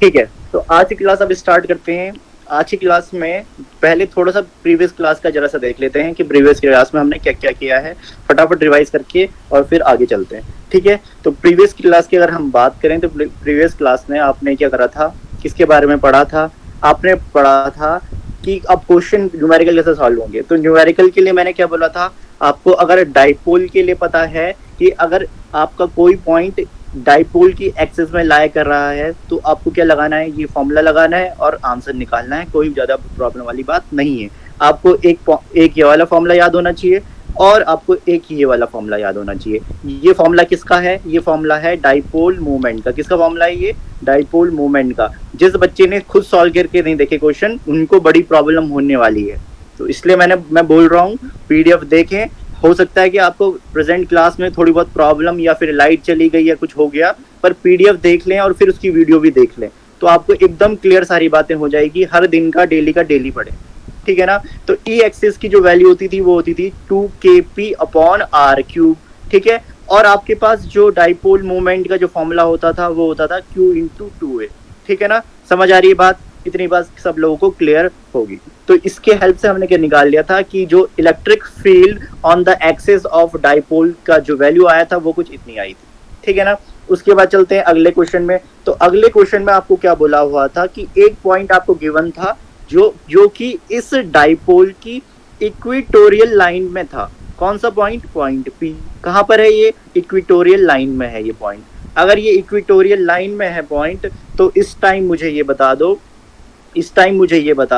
ठीक है, तो आज की क्लास अब स्टार्ट करते हैं। आज की क्लास में पहले थोड़ा सा प्रीवियस क्लास का जरा सा देख लेते हैं कि प्रीवियस क्लास में हमने क्या क्या किया है, फटाफट रिवाइज करके और फिर आगे चलते हैं। ठीक है, तो प्रीवियस क्लास की अगर हम बात करें तो प्रीवियस क्लास में आपने क्या करा था, किसके बारे में पढ़ा था? आपने पढ़ा था कि अब क्वेश्चन न्यूमेरिकल कैसे सॉल्व होंगे। तो न्यूमेरिकल के लिए मैंने क्या बोला था आपको, अगर डाइपोल के लिए पता है कि अगर आपका कोई पॉइंट डाइपोल की एक्सिस में लाया कर रहा है तो आपको क्या लगाना है, ये फॉर्मूला लगाना है और आंसर निकालना है। कोई ज्यादा प्रॉब्लम वाली बात नहीं है। आपको एक ये वाला फॉर्मूला याद होना चाहिए और आपको एक ये वाला फॉर्मूला याद होना चाहिए। ये फॉर्मूला किसका है? ये फॉर्मूला है डाइपोल मूवमेंट का। किसका फॉर्मूला है ये? डाइपोल मूवमेंट का। जिस बच्चे ने खुद सॉल्व करके नहीं देखे क्वेश्चन, उनको बड़ी प्रॉब्लम होने वाली है। तो इसलिए मैं बोल रहा हूँ पीडीएफ देखें। हो सकता है कि आपको प्रेजेंट क्लास में थोड़ी बहुत प्रॉब्लम या फिर लाइट चली गई या कुछ हो गया, पर पीडीएफ देख लें और फिर उसकी वीडियो भी देख लें तो आपको एकदम क्लियर सारी बातें हो जाएगी। हर दिन का डेली पढ़े, ठीक है ना। तो ई एक्सिस की जो वैल्यू होती थी वो होती थी 2kp/r³। ठीक है, और आपके पास जो डाइपोल मूवमेंट का जो फॉर्मूला होता था वो होता था q/2a। ठीक है ना, समझ आ रही है बात? इतनी बात सब लोगों को क्लियर होगी। तो इसके हेल्प से हमने क्या निकाल लिया था कि जो electric field on the axis of dipole का जो वैल्यू आया था वो कुछ इतनी आई थी। ठीक है ना, उसके बाद चलते हैं अगले क्वेश्चन में। तो अगले क्वेश्चन में आपको क्या बोला हुआ था कि एक पॉइंट आपको गिवन था जो कि इस डाइपोल की इक्वेटोरियल लाइन में था। कौन सा पॉइंट? Point P. कहां पर है ये? इक्वेटोरियल लाइन में है ये पॉइंट। अगर ये इक्वेटोरियल लाइन में है पॉइंट तो इस टाइम मुझे ये बता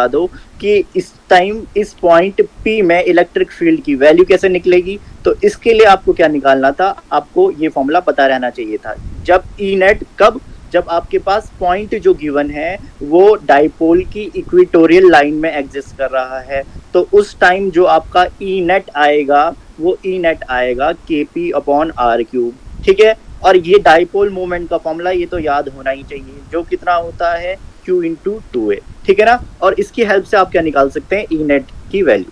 दो कि इस टाइम इस पॉइंट P में इलेक्ट्रिक फील्ड की वैल्यू कैसे निकलेगी। तो इसके लिए आपको क्या निकालना था? आपको ये फॉर्मूला पता रहना चाहिए था। जब ई नेट कब? जब आपके पास पॉइंट जो गिवन है वो डाइपोल की इक्वेटोरियल लाइन में एग्जिस्ट कर रहा है, तो उस टाइम जो आपका ई नेट आएगा वो ई नेट आएगा kp/r³। ठीक है, और ये डाइपोल मूवमेंट का फॉर्मूला ये तो याद होना ही चाहिए, जो कितना होता है q/2a। ठीक है ना, और इसकी हेल्प से आप क्या निकाल सकते हैं? ई नेट की वैल्यू।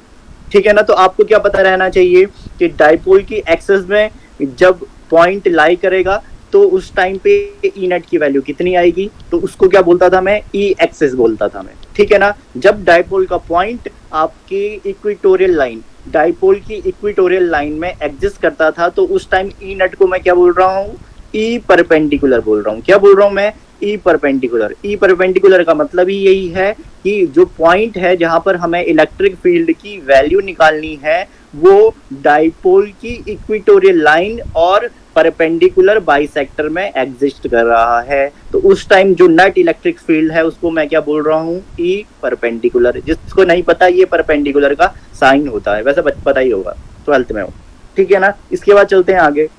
ठीक है ना, तो आपको क्या पता रहना चाहिए कि डाइपोल की एक्सिस में जब पॉइंट लाई करेगा तो उस टाइम पे ई नेट की वैल्यू कितनी आएगी। तो उसको क्या बोलता था मैं? ई एक्सिस बोलता था मैं। ठीक है ना, जब डाइपोल का पॉइंट आपकी इक्वेटोरियल लाइन, डाइपोल की इक्वेटोरियल लाइन में एग्जिस्ट करता था तो उस टाइम ई नेट को मैं क्या बोल रहा हूँ? ई परपेंडिकुलर बोल रहा हूँ। क्या बोल रहा हूँ मैं? E perpendicular. ई परपेंडिकुलर का मतलब ही यही है कि जो पॉइंट है जहां पर हमें इलेक्ट्रिक फील्ड की वैल्यू निकालनी है वो डाइपोल की इक्वेटोरियल लाइन और परपेंडिकुलर बाइसेक्टर में एग्जिस्ट कर रहा है। तो उस टाइम जो नेट इलेक्ट्रिक फील्ड है उसको मैं क्या बोल रहा हूँ? E perpendicular. जिसको नहीं पता ये परपेंडिकुलर का साइन होता है, वैसे पता ही होगा, 12th में हो। ठीक है ना, इसके बाद चलते हैं आगे।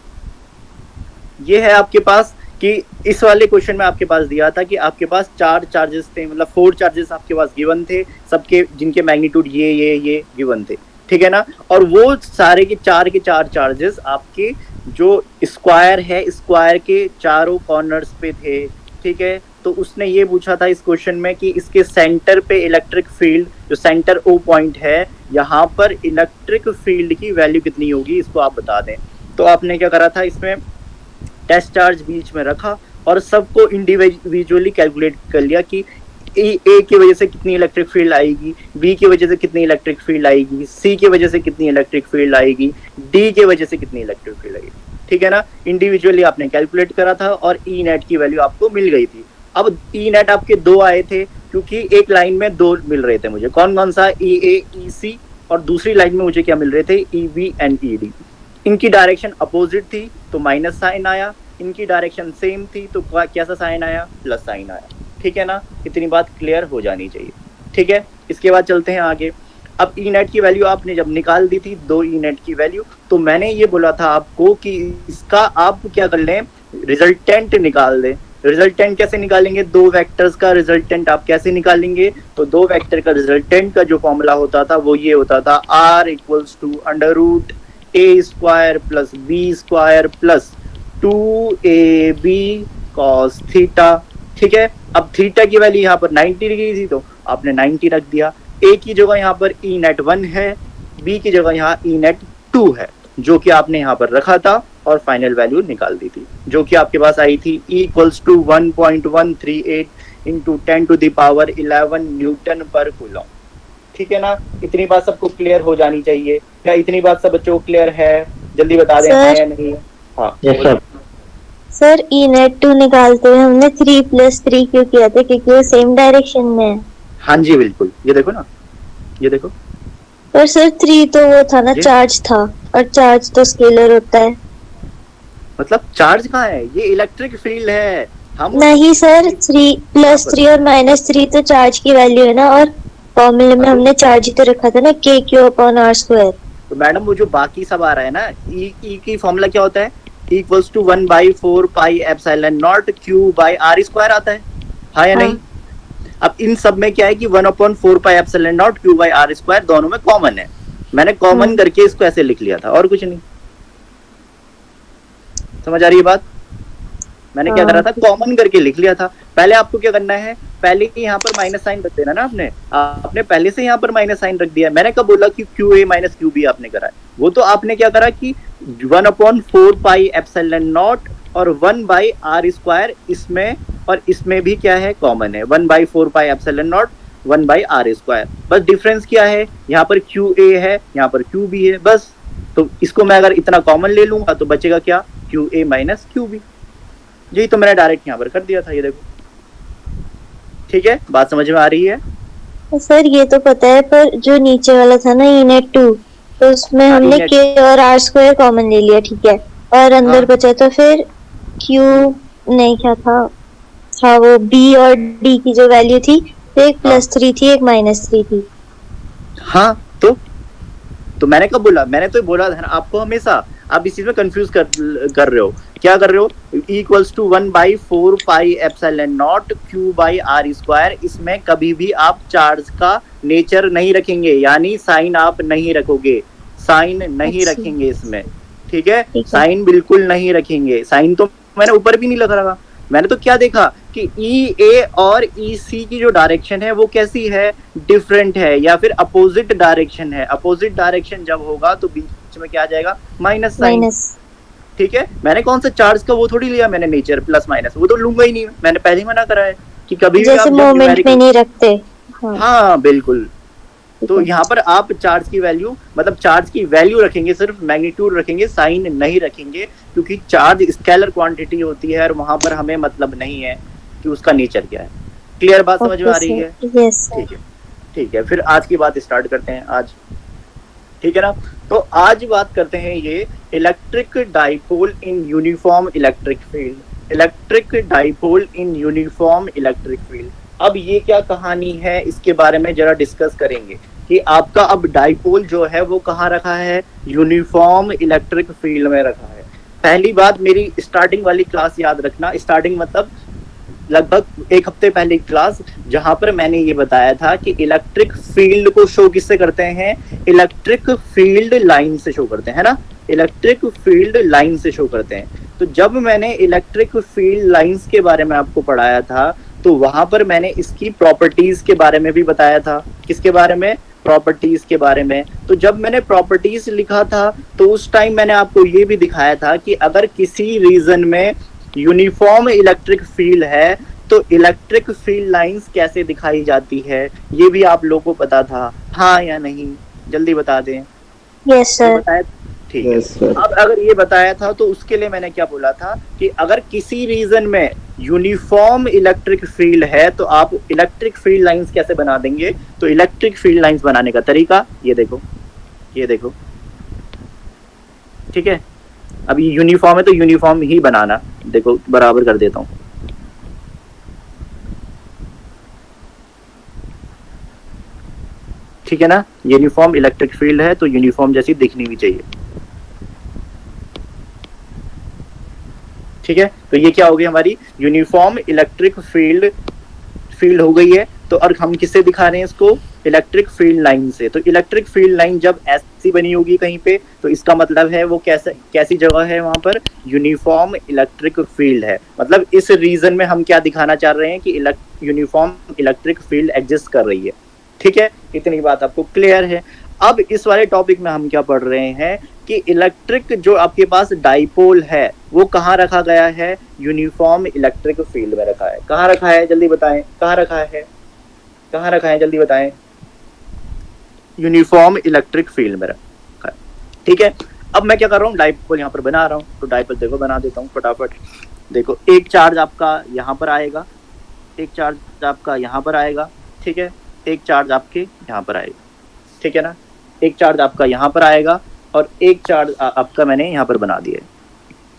ये है आपके पास कि इस वाले क्वेश्चन में आपके पास दिया था कि आपके पास 4 चार्जेस थे, मतलब 4 चार्जेस आपके पास गिवन थे, सबके जिनके मैग्नीट्यूड ये गिवन थे। ठीक है ना, और वो सारे के चार चार्जेस आपके जो स्क्वायर है, स्क्वायर के चारों कॉर्नर्स पे थे। ठीक है, तो उसने ये पूछा था इस क्वेश्चन में कि इसके सेंटर पे इलेक्ट्रिक फील्ड, जो सेंटर O पॉइंट है, यहाँ पर इलेक्ट्रिक फील्ड की वैल्यू कितनी होगी, इसको आप बता दें। तो आपने क्या करा था, इसमें टेस्ट चार्ज बीच में रखा और सबको इंडिविजुअली कैलकुलेट कर लिया कि ए की वजह से कितनी इलेक्ट्रिक फील्ड आएगी, बी की वजह से कितनी इलेक्ट्रिक फील्ड आएगी, सी की वजह से कितनी इलेक्ट्रिक फील्ड आएगी, डी की वजह से कितनी इलेक्ट्रिक फील्ड आएगी। ठीक है ना, इंडिविजुअली आपने कैलकुलेट करा था और ई नेट की वैल्यू आपको मिल गई थी। अब ई नेट आपके 2 आए थे क्योंकि एक लाइन में 2 मिल रहे थे मुझे। कौन सा? ई ए ई सी, और दूसरी लाइन में मुझे क्या मिल रहे थे? E B and E D. इनकी डायरेक्शन अपोजिट थी तो माइनस साइन आया, इनकी डायरेक्शन सेम थी तो कैसा साइन आया? प्लस साइन आया। ठीक है ना, इतनी बात क्लियर हो जानी चाहिए। ठीक है, इसके बाद चलते हैं आगे। अब ई नेट की वैल्यू आपने जब निकाल दी थी, 2 ई नेट की वैल्यू, तो मैंने ये बोला था आपको कि इसका आप क्या कर लें? रिजल्टेंट निकाल दें। रिजल्टेंट कैसे निकालेंगे? 2 वेक्टर्स का रिजल्टेंट आप कैसे निकालेंगे? तो 2 वेक्टर का रिजल्टेंट का जो फॉर्मूला होता था वो ये होता था, R = √a² + b² + 2ab cos theta. ठीक है, अब थीटा की वैल्यू यहाँ पर 90 डिग्री थी तो आपने 90 रख दिया। ए की जगह यहाँ पर ई नेट 1 है, बी की जगह यहाँ ई नेट 2 है, जो कि आपने यहाँ पर रखा था और फाइनल वैल्यू निकाल दी थी, जो कि आपके पास आई थी E = 1.138 इंटू 10⁻11 न्यूटन पर कूलम। ठीक है ना, इतनी बात सबको क्लियर हो जानी चाहिए। क्या इतनी बात सब बच्चों को क्लियर है? जल्दी बता दें हाँ या नहीं। हाँ सर ई नेट 2 निकालते हुए हमने 3 + 3 क्यों किया था? क्योंकि वो सेम डायरेक्शन में है। हाँ जी बिल्कुल, ये देखो ना, ये देखो। पर सर 3 तो वो था ना, चार्ज था, और चार्ज तो स्केलर होता है। मतलब चार्ज कहाँ है? ये इलेक्ट्रिक फील्ड है। हम नहीं सर, 3 + 3 और -3 तो चार्ज की वैल्यू है ना, और फॉर्मूले में हमने चार्ज ही तो रखा था ना, kQ/r²। तो मैडम वो जो बाकी सब आ रहा है ना, ई की फॉर्मूला क्या होता है? = 1/4πε0 Q/r² आता है, हाँ या नहीं? अब इन सब में क्या है कि 1/4πε0 Q/r² दोनों में कॉमन है। मैंने कॉमन करके इसको ऐसे लिख लिया था, और कुछ नहीं। समझ आ रही है बात? मैंने क्या करा था, कॉमन करके लिख लिया था। पहले आपको क्या करना है, पहले ही यहाँ पर माइनस साइन रख देना ना। आपने पहले से यहाँ पर माइनस साइन रख दिया। मैंने कब बोला कि QA - QB आपने करा है? वो तो आपने क्या करा कि 1/4πε0 और 1/r² इसमें, और इसमें भी क्या है, कॉमन है। 1/4πε0 1/r²। बस डिफरेंस क्या है, यहाँ पर QA है, यहाँ पर QB है, बस। तो इसको मैं अगर इतना कॉमन ले लूंगा तो बचेगा क्या, QA - QB। यही तो मैंने डायरेक्ट यहाँ पर कर दिया था, ये देखो। ठीक है, बात समझ में आ रही है? सर ये तो पता है, पर जो नीचे वाला था ना ई नेट 2, तो उसमें हमने K और r² कॉमन ले लिया, ठीक है, और अंदर बचा तो फिर Q नहीं, क्या था वो B और D की जो वैल्यू थी, एक +3 थी, एक -3 थी। हाँ तो मैंने कब बोला, मैंने तो बोला था ना आपको हमेशा। आप इस चीज में कंफ्यूज कर रहे हो। क्या कर रहे हो, = 1/4πε0 Q/r²। इसमें कभी भी आप चार्ज का नेचर नहीं रखेंगे, यानी साइन आप नहीं रखोगे, साइन नहीं रखेंगे इसमें। ठीक है, साइन बिल्कुल नहीं रखेंगे। साइन तो मैंने ऊपर भी नहीं लगा रहा। मैंने तो क्या देखा कि EA और EC की जो डायरेक्शन है वो कैसी है, डिफरेंट है, या फिर अपोजिट डायरेक्शन है। अपोजिट डायरेक्शन जब होगा तो बीच में क्या आ जाएगा, माइनस साइन। ठीक है, मैंने कौन सा चार्ज का वो थोड़ी लिया मैंने, नेचर प्लस माइनस, वो तो लूंगा ही नहीं। मैंने पहले ही मना करा है कि कभी भी आप मोमेंट में नहीं रखते। हाँ बिल्कुल। तो यहाँ पर आप चार्ज की वैल्यू, मतलब चार्ज की वैल्यू रखेंगे, सिर्फ मैग्नीट्यूड रखेंगे, साइन नहीं रखेंगे, क्योंकि चार्ज स्केलर क्वांटिटी होती है और वहां पर हमें मतलब नहीं है कि उसका नेचर क्या है। क्लियर बात समझ में आ रही है? ठीक है, ठीक है। फिर आज की बात स्टार्ट करते हैं आज, ठीक है ना। तो आज बात करते हैं ये electric dipole in uniform electric field. Electric dipole in uniform electric field. अब ये क्या कहानी है, इसके बारे में जरा डिस्कस करेंगे कि आपका अब डाइपोल जो है वो कहाँ रखा है, यूनिफॉर्म इलेक्ट्रिक फील्ड में रखा है। पहली बात, मेरी स्टार्टिंग वाली क्लास याद रखना। स्टार्टिंग मतलब लगभग एक हफ्ते पहले क्लास, जहां पर मैंने ये बताया था कि इलेक्ट्रिक फील्ड को शो किससे करते हैं, इलेक्ट्रिक फील्ड लाइन से शो करते हैं, है ना। इलेक्ट्रिक फील्ड लाइन से शो करते हैं। तो जब मैंने इलेक्ट्रिक फील्ड लाइंस के बारे में आपको पढ़ाया था, तो वहां पर मैंने इसकी प्रॉपर्टीज के बारे में भी बताया था। किसके बारे में, प्रॉपर्टीज के बारे में। तो जब मैंने प्रॉपर्टीज लिखा था तो उस टाइम मैंने आपको ये भी दिखाया था कि अगर किसी रीजन में यूनिफॉर्म इलेक्ट्रिक फील्ड है तो इलेक्ट्रिक फील्ड लाइंस कैसे दिखाई जाती है, ये भी आप लोगों को पता था, हाँ या नहीं? जल्दी बता दें। Yes sir. ठीक है। अब अगर ये बताया था तो उसके लिए मैंने क्या बोला था कि अगर किसी रीजन में यूनिफॉर्म इलेक्ट्रिक फील्ड है तो आप इलेक्ट्रिक फील्ड लाइंस कैसे बना देंगे। तो इलेक्ट्रिक फील्ड लाइंस बनाने का तरीका ये देखो, ये देखो, ठीक है। अब ये यूनिफॉर्म है तो यूनिफॉर्म ही बनाना। देखो बराबर कर देता हूँ, ठीक है ना। यूनिफॉर्म इलेक्ट्रिक फील्ड है तो यूनिफॉर्म जैसी दिखनी भी चाहिए, ठीक है। तो ये क्या हो गई, हमारी यूनिफॉर्म इलेक्ट्रिक फील्ड हो गई है। तो और हम किससे दिखा रहे हैं इसको, इलेक्ट्रिक फील्ड लाइन से। तो इलेक्ट्रिक फील्ड लाइन जब ऐसी बनी होगी कहीं पे, तो इसका मतलब है वो कैसी जगह है, वहां पर यूनिफॉर्म इलेक्ट्रिक फील्ड है। मतलब इस रीजन में हम क्या दिखाना चाह रहे हैं कि यूनिफॉर्म इलेक्ट्रिक फील्ड एग्जिस्ट कर रही है, ठीक है। इतनी बात आपको क्लियर है। अब इस वाले टॉपिक में हम क्या पढ़ रहे हैं कि इलेक्ट्रिक जो आपके पास डाइपोल है वो कहाँ रखा गया है, यूनिफॉर्म इलेक्ट्रिक फील्ड में रखा है। कहाँ रखा है जल्दी बताएं, कहाँ रखा है, कहाँ रखा है जल्दी बताएं, यूनिफॉर्म इलेक्ट्रिक फील्ड में रखा है। ठीक है, अब मैं क्या कर रहा हूँ, डाइपोल यहाँ पर बना रहा हूँ, तो डाइपोल देखो बना देता हूँ फटाफट। देखो एक चार्ज आपका यहाँ पर आएगा, एक चार्ज आपका यहाँ पर आएगा, ठीक है, एक चार्ज आपके यहाँ पर आएगा, ठीक है ना, एक चार्ज आपका यहाँ पर आएगा और एक चार्ज आपका मैंने यहाँ पर बना दिया है,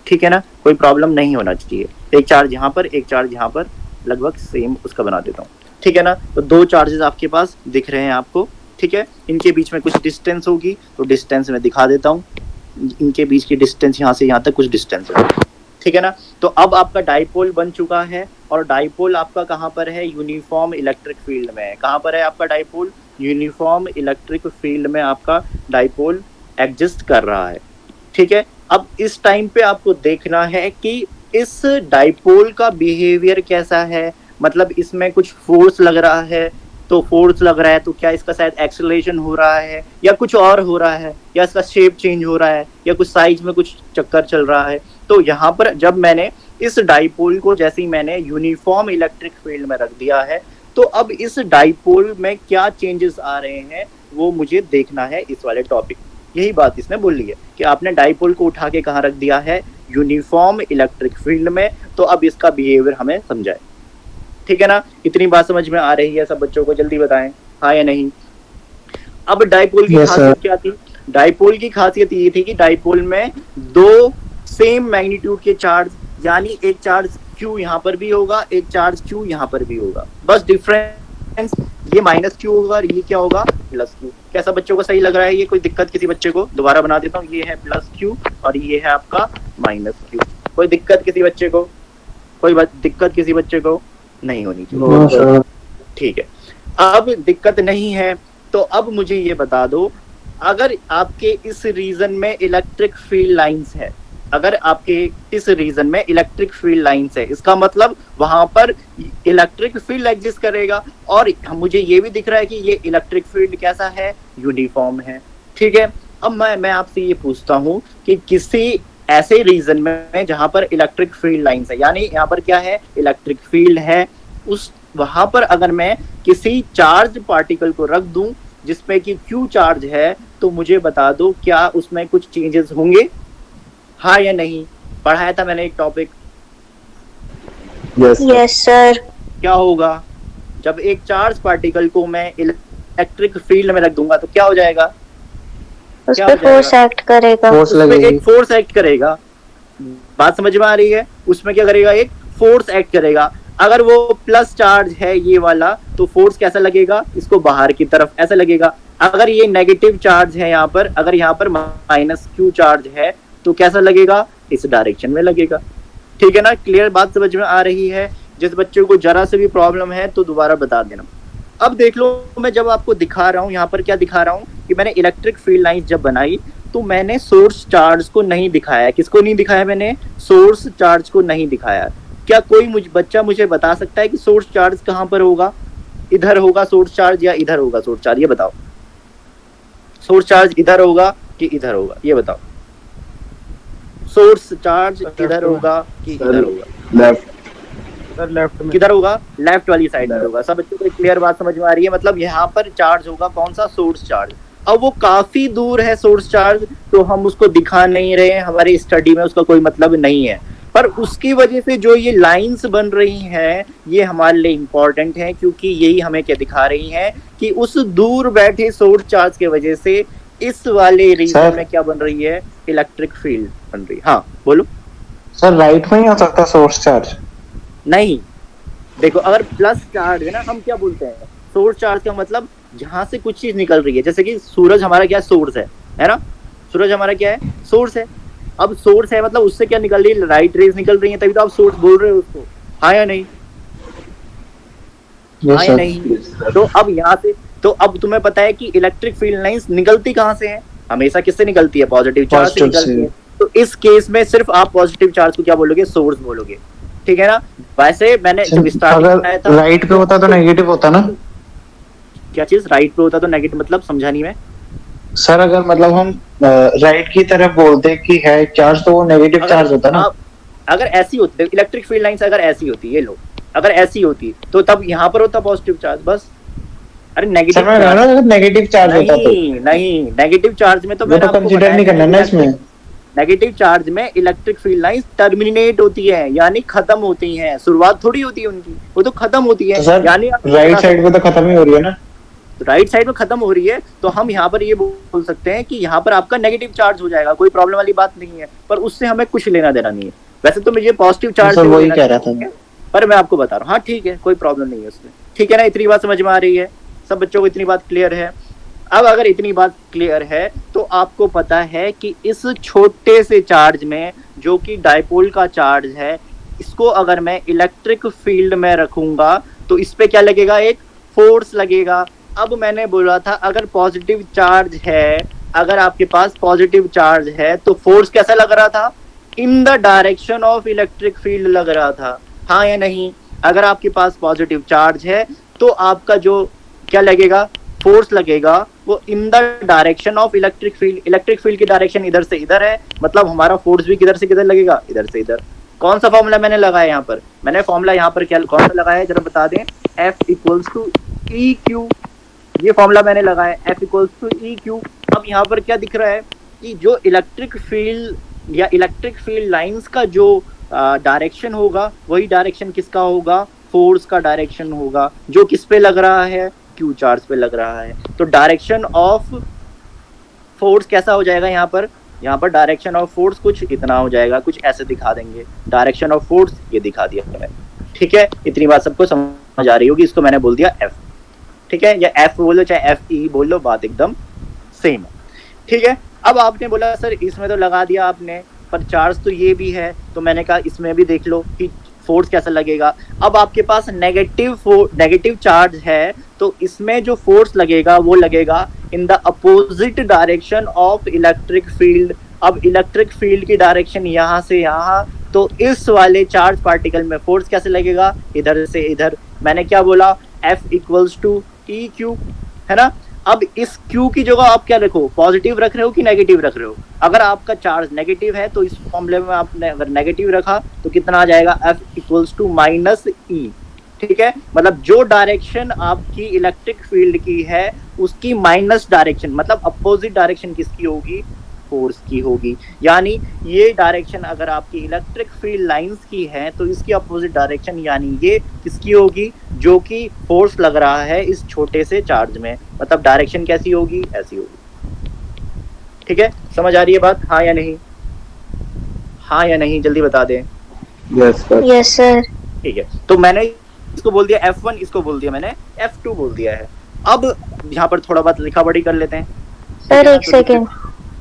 ठीक है ना, कोई प्रॉब्लम नहीं होना चाहिए। एक चार्ज यहाँ पर, एक चार्ज यहाँ पर, लगभग सेम उसका बना देता हूँ, ठीक है ना। तो दो चार्जेस आपके पास दिख रहे हैं आपको, ठीक है, इनके बीच में कुछ डिस्टेंस होगी, तो डिस्टेंस में दिखा देता हूँ, इनके बीच की डिस्टेंस यहाँ से यहाँ तक कुछ डिस्टेंस है, ठीक है ना। तो अब आपका डाइपोल बन चुका है और डाइपोल आपका कहाँ पर है, यूनिफॉर्म इलेक्ट्रिक फील्ड में है। कहाँ पर है आपका डाइपोल, यूनिफॉर्म इलेक्ट्रिक फील्ड में आपका डाइपोल एग्जिस्ट कर रहा है, ठीक है। अब इस टाइम पे आपको देखना है कि इस डाइपोल का बिहेवियर कैसा है, मतलब इसमें कुछ फोर्स लग रहा है, तो फोर्स लग रहा है तो क्या इसका शायद एक्सेलरेशन हो रहा है या कुछ और हो रहा है, या इसका शेप चेंज हो रहा है, या कुछ साइज में कुछ चक्कर चल रहा है। तो यहाँ पर जब मैंने इस डाइपोल को जैसे ही मैंने यूनिफॉर्म इलेक्ट्रिक फील्ड में रख दिया है, तो अब इस डाइपोल में क्या चेंजेस आ रहे हैं वो मुझे देखना है इस वाले टॉपिक। यही बात इसने बोल ली है कि आपने डाइपोल को उठा के कहाँ रख दिया है, यूनिफॉर्म इलेक्ट्रिक फील्ड में, तो अब इसका बिहेवियर हमें समझाए, ठीक है ना। इतनी बात समझ में आ रही है सब बच्चों को, जल्दी बताएं हाँ या नहीं। अब डाइपोल की खासियत क्या थी, डाइपोल की खासियत ये थी कि डाइपोल में दो सेम मैग्नीट्यूड के चार्ज, यानी एक चार्ज Q यहाँ पर भी होगा, एक चार्ज Q यहाँ पर भी होगा, बस डिफरेंस ये -Q होगा और ये क्या होगा, +Q। कैसा बच्चों को सही लग रहा है ये, कोई दिक्कत किसी बच्चे को, दोबारा बना देता हूँ, ये है +Q और ये है आपका -Q। कोई दिक्कत किसी बच्चे को, कोई दिक्कत किसी बच्चे को नहीं होनी चाहिए, ठीक है। अब दिक्कत नहीं है तो अब मुझे ये बता दो, अगर आपके इस रीजन में इलेक्ट्रिक फील्ड लाइंस है, अगर आपके इस रीजन में इलेक्ट्रिक फील्ड लाइंस है, इसका मतलब वहां पर इलेक्ट्रिक फील्ड एग्जिस्ट करेगा, और मुझे ये भी दिख रहा है कि ये इलेक्ट्रिक फील्ड कैसा है, यूनिफॉर्म है, ठीक है। अब मैं आपसे ये पूछता हूँ कि किसी ऐसे रीजन में जहां पर इलेक्ट्रिक फील्ड लाइंस है, यानी यहाँ पर क्या है, इलेक्ट्रिक फील्ड है, उस वहां पर अगर मैं किसी चार्ज पार्टिकल को रख दूं जिसमें कि Q चार्ज है, तो मुझे बता दो क्या उसमें कुछ चेंजेस होंगे, हाँ या नहीं। पढ़ाया था मैंने एक टॉपिक, यस सर। क्या होगा जब एक चार्ज पार्टिकल को मैं इलेक्ट्रिक फील्ड में रख दूंगा तो क्या हो जाएगा, उस पे फोर्स एक्ट करेगा, उसमें एक फोर्स एक्ट करेगा, बात समझ में आ रही है, उसमें क्या करेगा, एक फोर्स एक्ट करेगा। अगर वो प्लस चार्ज है ये वाला, तो फोर्स कैसा लगेगा, इसको बाहर की तरफ ऐसा लगेगा। अगर ये नेगेटिव चार्ज है यहाँ पर, अगर यहाँ पर -Q चार्ज है, तो कैसा लगेगा, इस डायरेक्शन में लगेगा, ठीक है ना। क्लियर बात समझ में आ रही है। जिस बच्चे को जरा से भी प्रॉब्लम है तो दोबारा बता देना। अब देख लो, मैं जब आपको दिखा रहा हूँ यहाँ पर क्या दिखा रहा हूँ कि मैंने इलेक्ट्रिक फील्ड लाइन जब बनाई तो मैंने सोर्स चार्ज को नहीं दिखाया। किसको नहीं दिखाया, मैंने सोर्स चार्ज को नहीं दिखाया। क्या कोई बच्चा मुझे बता सकता है कि सोर्स चार्ज कहाँ पर होगा, इधर होगा सोर्स चार्ज या इधर होगा सोर्स चार्ज, ये बताओ। सोर्स चार्ज इधर होगा कि इधर होगा, ये बताओ। सोर्स चार्ज इधर होगा कि इधर होगा, लेफ्ट सर, लेफ्ट में। किधर होगा, लेफ्ट वाली साइड में होगा। सब बच्चों को क्लियर बात समझ में आ रही है। मतलब यहाँ पर चार्ज होगा कौन सा, सोर्स चार्ज। अब वो काफी दूर है सोर्स चार्ज, तो हम उसको दिखा नहीं रहे हैं, हमारी स्टडी में उसका कोई मतलब नहीं है। पर उसकी वजह से जो ये लाइंस बन रही हैं ये हमारे लिए इम्पोर्टेंट है, क्योंकि यही हमें क्या दिखा रही हैं कि उस दूर बैठे सोर्स चार्ज की वजह से इस वाले रीजन में क्या बन रही है, इलेक्ट्रिक फील्ड बन रही है। हाँ बोलो सर, राइट में ही हो सकता है सोर्स चार्ज? नहीं, देखो अगर प्लस चार्ज है ना, हम क्या बोलते हैं, सोर्स चार्ज का मतलब जहां से कुछ चीज निकल रही है। जैसे कि सूरज हमारा क्या सोर्स है ना, सूरज हमारा क्या है, सोर्स है। अब सोर्स है मतलब उससे क्या निकल रही है, लाइट रेज निकल रही है, तभी तो आप सोर्स बोल रहे हो उसको, हाँ या नहीं, हाँ या नहीं। तो अब यहाँ से, तो अब तुम्हें पता है कि इलेक्ट्रिक फील्ड लाइंस निकलती कहाँ से है, हमेशा किससे निकलती है, पॉजिटिव चार्ज से निकलती है। तो इस केस में सिर्फ आप पॉजिटिव चार्ज को क्या बोलोगे, सोर्स बोलोगे, ठीक है ना। वैसे मैंने जब स्टार्टिंग में आया था, राइट पे होता तो नेगेटिव होता ना। क्या चीज राइट पे होता तो नेगेटिव, मतलब समझा नहीं मैं। सर अगर मतलब हम राइट की तरफ बोलते कि है चार्ज तो वो नेगेटिव चार्ज होता ना। अगर ऐसी होती इलेक्ट्रिक फील्ड लाइंस, अगर ऐसी होती, ये लो, अगर ऐसी होती तो तब यहाँ पर होता पॉजिटिव चार्ज बस। अरे नेगेटिव सर मैं कह रहा हूँ अगर नेगेटिव चार्ज होता तो नहीं नहीं, नेगेटिव चार्ज में तो वो मैंने तो आपको कंसीडर बताया नहीं करना ना इसमें। नेगेटिव चार्ज में इलेक्ट्रिक फील्ड लाइंस टर्मिनेट होती है, यानी खत्म होती हैं, शुरुआत थोड़ी होती है उनकी, वो तो खत्म होती है। तो सर यानी राइट साइड पे तो खत्म ही हो रही है ना। राइट साइड में खत्म हो रही है तो हम यहाँ पर ये बोल सकते हैं कि यहाँ पर आपका नेगेटिव चार्ज हो जाएगा, कोई प्रॉब्लम वाली बात नहीं है, पर उससे हमें कुछ लेना देना नहीं है। वैसे तो मुझे पॉजिटिव चार्ज सर वही कह रहा था, पर मैं आपको बता रहा हूँ। हाँ ठीक है, कोई प्रॉब्लम नहीं है उसमें, ठीक है ना, इतनी बात समझ में आ रही है, सब बच्चों को इतनी बात क्लियर है। अब अगर इतनी बात क्लियर है तो आपको पता है कि इस छोटे से चार्ज में जो कि डायपोल का चार्ज है, इसको अगर मैं इलेक्ट्रिक फील्ड में रखूंगा तो इस पे क्या लगेगा, एक फोर्स लगेगा। अब मैंने बोला था अगर पॉजिटिव चार्ज है, अगर आपके पास पॉजिटिव चार्ज है तो फोर्स कैसा लग रहा था, in the direction of electric field लग रहा था, हाँ या नहीं। अगर आपके पास पॉजिटिव चार्ज है तो आपका जो क्या लगेगा, फोर्स लगेगा, वो in the direction of electric field. Electric field की डायरेक्शन इधर से इधर है, मतलब हमारा फोर्स भी किधर से किधर लगेगा, इधर से इधर। कौन सा फॉर्मूला मैंने लगाया यहाँ पर, मैंने फॉर्मूला यहाँ पर क्या कौन सा लगाया है जरा बता दें, F equals to E Q, ये फॉर्मूला मैंने लगाया F equals to E Q. अब यहाँ पर क्या दिख रहा है कि जो इलेक्ट्रिक फील्ड या इलेक्ट्रिक फील्ड लाइंस का जो डायरेक्शन होगा, वही डायरेक्शन किसका होगा, फोर्स का डायरेक्शन होगा, जो किस पे लग रहा है, क्यू चार्ज पे लग रहा है। तो डायरेक्शन ऑफ फोर्स कैसा हो जाएगा, यहाँ पर डायरेक्शन ऑफ फोर्स कुछ इतना हो जाएगा, कुछ ऐसे दिखा देंगे, डायरेक्शन ऑफ फोर्स ये दिखा दिया है, ठीक है। इतनी बात सबको समझ आ रही होगी, इसको मैंने बोल दिया F, ठीक है, या F बोलो चाहे FE बोल लो, बात एकदम सेम है, ठीक है। अब आपने बोला सर इसमें तो लगा दिया आपने, पर चार्ज तो ये भी है, तो मैंने कहा इसमें भी देख लो कि फोर्स कैसा लगेगा। अब आपके पास नेगेटिव चार्ज है तो इसमें जो फोर्स लगेगा वो लगेगा in the opposite direction of electric field. अब इलेक्ट्रिक फील्ड की डायरेक्शन यहाँ से यहाँ, तो इस वाले चार्ज पार्टिकल में फोर्स कैसे लगेगा, इधर से इधर। मैंने क्या बोला, F equals to E Q, है ना। अब इस Q की जगह आप क्या रखो, पॉजिटिव रख रहे हो कि नेगेटिव रख रहे हो। अगर आपका चार्ज नेगेटिव है तो इस फॉर्मूले में आपने अगर नेगेटिव रखा तो कितना आ जाएगा, F इक्वल्स टू माइनस ई, ठीक है। मतलब जो डायरेक्शन आपकी इलेक्ट्रिक फील्ड की है उसकी माइनस डायरेक्शन, मतलब अपोजिट डायरेक्शन किसकी होगी, फोर्स की होगी। यानी ये डायरेक्शन अगर आपकी इलेक्ट्रिक फील्ड लाइंस की है तो इसकी अपोजिट डायरेक्शन यानी ये किसकी होगी, जो कि फोर्स लग रहा है इस छोटे से चार्ज में, मतलब डायरेक्शन कैसी होगी, ऐसी होगी, ठीक है। समझ आ रही है बात, हाँ या नहीं, हाँ या नहीं, जल्दी बता दें। Yes sir. ठीक है, तो मैंने इसको बोल दिया F1, इसको बोल दिया मैंने F2 बोल दिया है। अब यहाँ पर थोड़ा बहुत लिखा पढ़ी कर लेते हैं सर, एक सेकेंड।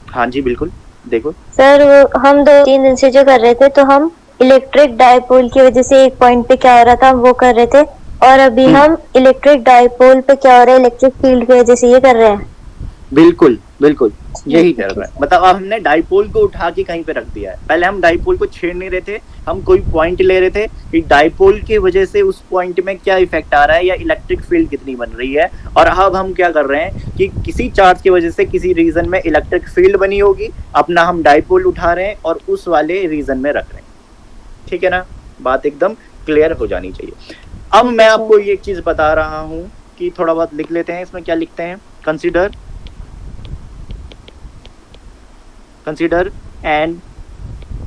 हाँ जी बिल्कुल, देखो सर वो हम 2-3 दिन से जो कर रहे थे, तो हम इलेक्ट्रिक डायपोल की वजह से एक पॉइंट पे क्या हो रहा था वो कर रहे थे, और अभी हम इलेक्ट्रिक डायपोल पे क्या हो रहा है इलेक्ट्रिक फील्ड की वजह से ये कर रहे हैं। बिल्कुल बिल्कुल यही कर रहा है, मतलब अब हमने डाइपोल को उठा के कहीं पे रख दिया है। पहले हम डाइपोल को छेड़ नहीं रहे थे, हम कोई पॉइंट ले रहे थे कि डाइपोल की वजह से उस पॉइंट में क्या इफेक्ट आ रहा है या इलेक्ट्रिक फील्ड कितनी बन रही है। और अब हम क्या कर रहे हैं कि किसी चार्ज की वजह से किसी रीजन में इलेक्ट्रिक फील्ड बनी होगी, अपना हम डाइपोल उठा रहे हैं और उस वाले रीजन में रख रहे हैं, ठीक है ना। बात एकदम क्लियर हो जानी चाहिए। अब मैं आपको ये एक चीज बता रहा हूँ कि थोड़ा बहुत लिख लेते हैं, इसमें क्या लिखते हैं, consider an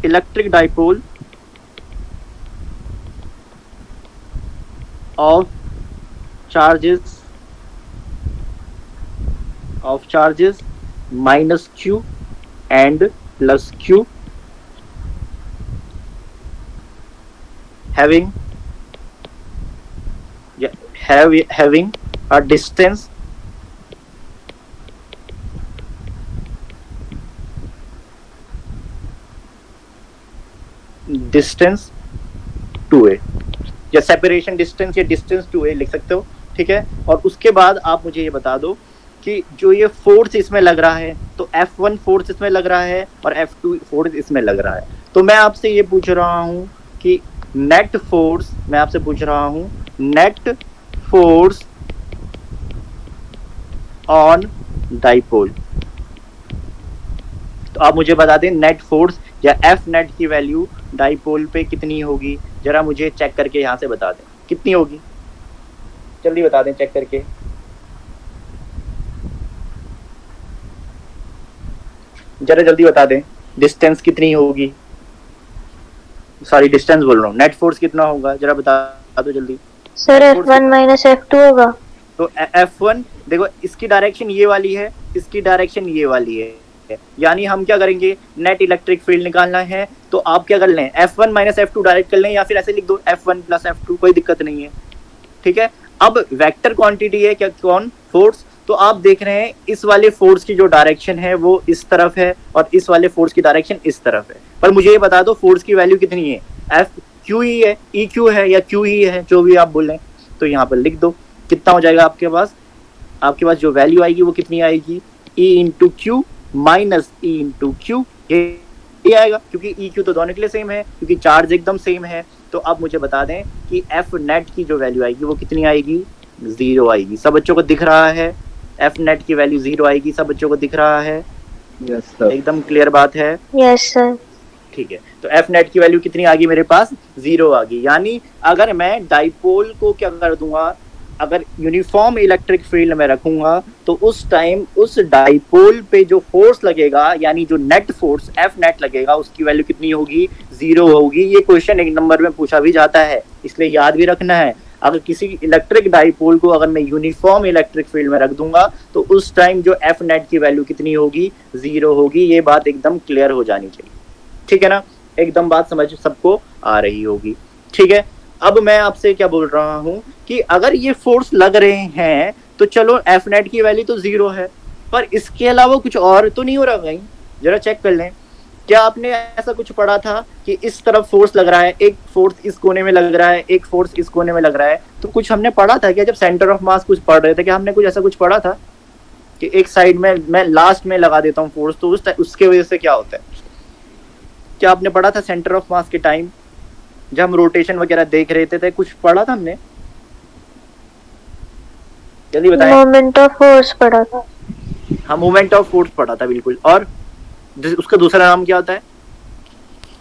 electric dipole of charges minus q and plus q having a distance to A, या सेपरेशन डिस्टेंस या डिस्टेंस टू ए लिख सकते हो, ठीक है। और उसके बाद आप मुझे ये बता दो कि जो ये फोर्स इसमें लग रहा है, तो F1 फोर्स इसमें लग रहा है और F2 फोर्स इसमें लग रहा है। तो मैं आपसे ये पूछ रहा हूँ कि नेट फोर्स, मैं आपसे पूछ रहा हूँ नेट फोर्स ऑन डाइपोल, तो आप मुझे बता दें नेट फोर्स या एफ नेट की वैल्यू डाइपोल पे कितनी होगी, जरा मुझे चेक करके यहाँ से बता दें कितनी होगी, जल्दी बता दें चेक करके। जरा जल्दी बता दें डिस्टेंस कितनी होगी, सॉरी डिस्टेंस बोल रहा हूँ, नेट फोर्स कितना होगा, जरा बता दो जल्दी। सर F1 माइनस F2 होगा। तो F1 देखो इसकी डायरेक्शन ये वाली है, इसकी डायरेक्शन ये वाली है, यानी हम क्या करेंगे, नेट इलेक्ट्रिक फील्ड निकालना है तो आप क्या कर लें, F1 माइनस F2 डायरेक्ट कर लें या फिर ऐसे लिख दो F1 प्लस F2, कोई दिक्कत नहीं है, ठीक है। अब वेक्टर क्वांटिटी है क्या, कौन, फोर्स, तो आप देख रहे हैं इस वाले फोर्स की जो डायरेक्शन है वो इस तरफ है और इस वाले फोर्स की डायरेक्शन इस तरफ है, पर मुझे ये बता दो फोर्स की वैल्यू कितनी है, एफ क्यू ई है, ई क्यू है या क्यू ई है, जो भी आप बोलें, तो यहाँ पर लिख दो कितना हो जाएगा आपके पास जो वैल्यू आएगी वो कितनी आएगी, E into Q minus E into Q, ये आएगा, क्योंकि ई क्यू तो दोनों के लिए सेम है, क्योंकि चार्ज एकदम सेम है। तो अब मुझे बता दें कि एफ नेट की जो वैल्यू आएगी वो कितनी आएगी, 0 आएगी। सब बच्चों को दिख रहा है, एफ नेट की वैल्यू 0 आएगी, सब बच्चों को दिख रहा है, यस सर, एकदम क्लियर बात है, यस सर, ठीक है। तो एफ नेट की वैल्यू कितनी आ गई मेरे पास, 0 आ गई, यानी अगर मैं डाइपोल को क्या कर दूंगा, अगर यूनिफॉर्म इलेक्ट्रिक फील्ड में रखूंगा तो उस टाइम उस डाइपोल पे जो फोर्स लगेगा, यानी जो नेट फोर्स एफ नेट लगेगा, उसकी वैल्यू कितनी होगी, 0 होगी। ये क्वेश्चन 1 नंबर में पूछा भी जाता है, इसलिए याद भी रखना है। अगर किसी इलेक्ट्रिक डाइपोल को अगर मैं यूनिफॉर्म इलेक्ट्रिक फील्ड में रख दूंगा तो उस टाइम जो एफ नेट की वैल्यू कितनी होगी, 0 होगी। ये बात एकदम क्लियर हो जानी चाहिए, ठीक है ना, एकदम बात समझ सबको आ रही होगी, ठीक है। अब मैं आपसे क्या बोल रहा हूँ कि अगर ये फोर्स लग रहे हैं तो चलो एफ नेट की वैल्यू तो 0 है, पर इसके अलावा कुछ और तो नहीं हो रहा कहीं, जरा चेक कर लें। क्या आपने ऐसा कुछ पढ़ा था कि इस तरफ फोर्स लग रहा है, एक फोर्स इस कोने में लग रहा है, एक फोर्स इस कोने में लग रहा है, तो कुछ हमने पढ़ा था क्या, जब सेंटर ऑफ मास कुछ पढ़ रहे थे, क्या हमने कुछ ऐसा कुछ पढ़ा था कि एक साइड में मैं लास्ट में लगा देता हूँ फोर्स, तो उसके वजह से क्या होता है, क्या आपने पढ़ा था सेंटर ऑफ मास के टाइम जब हम रोटेशन वगैरह देख रहे थे, कुछ पढ़ा था हमने, जल्दी बताएं। मोमेंट ऑफ फोर्स पढ़ा था। हाँ मोमेंट ऑफ फोर्स पढ़ा था बिल्कुल, और उसका दूसरा नाम क्या होता है,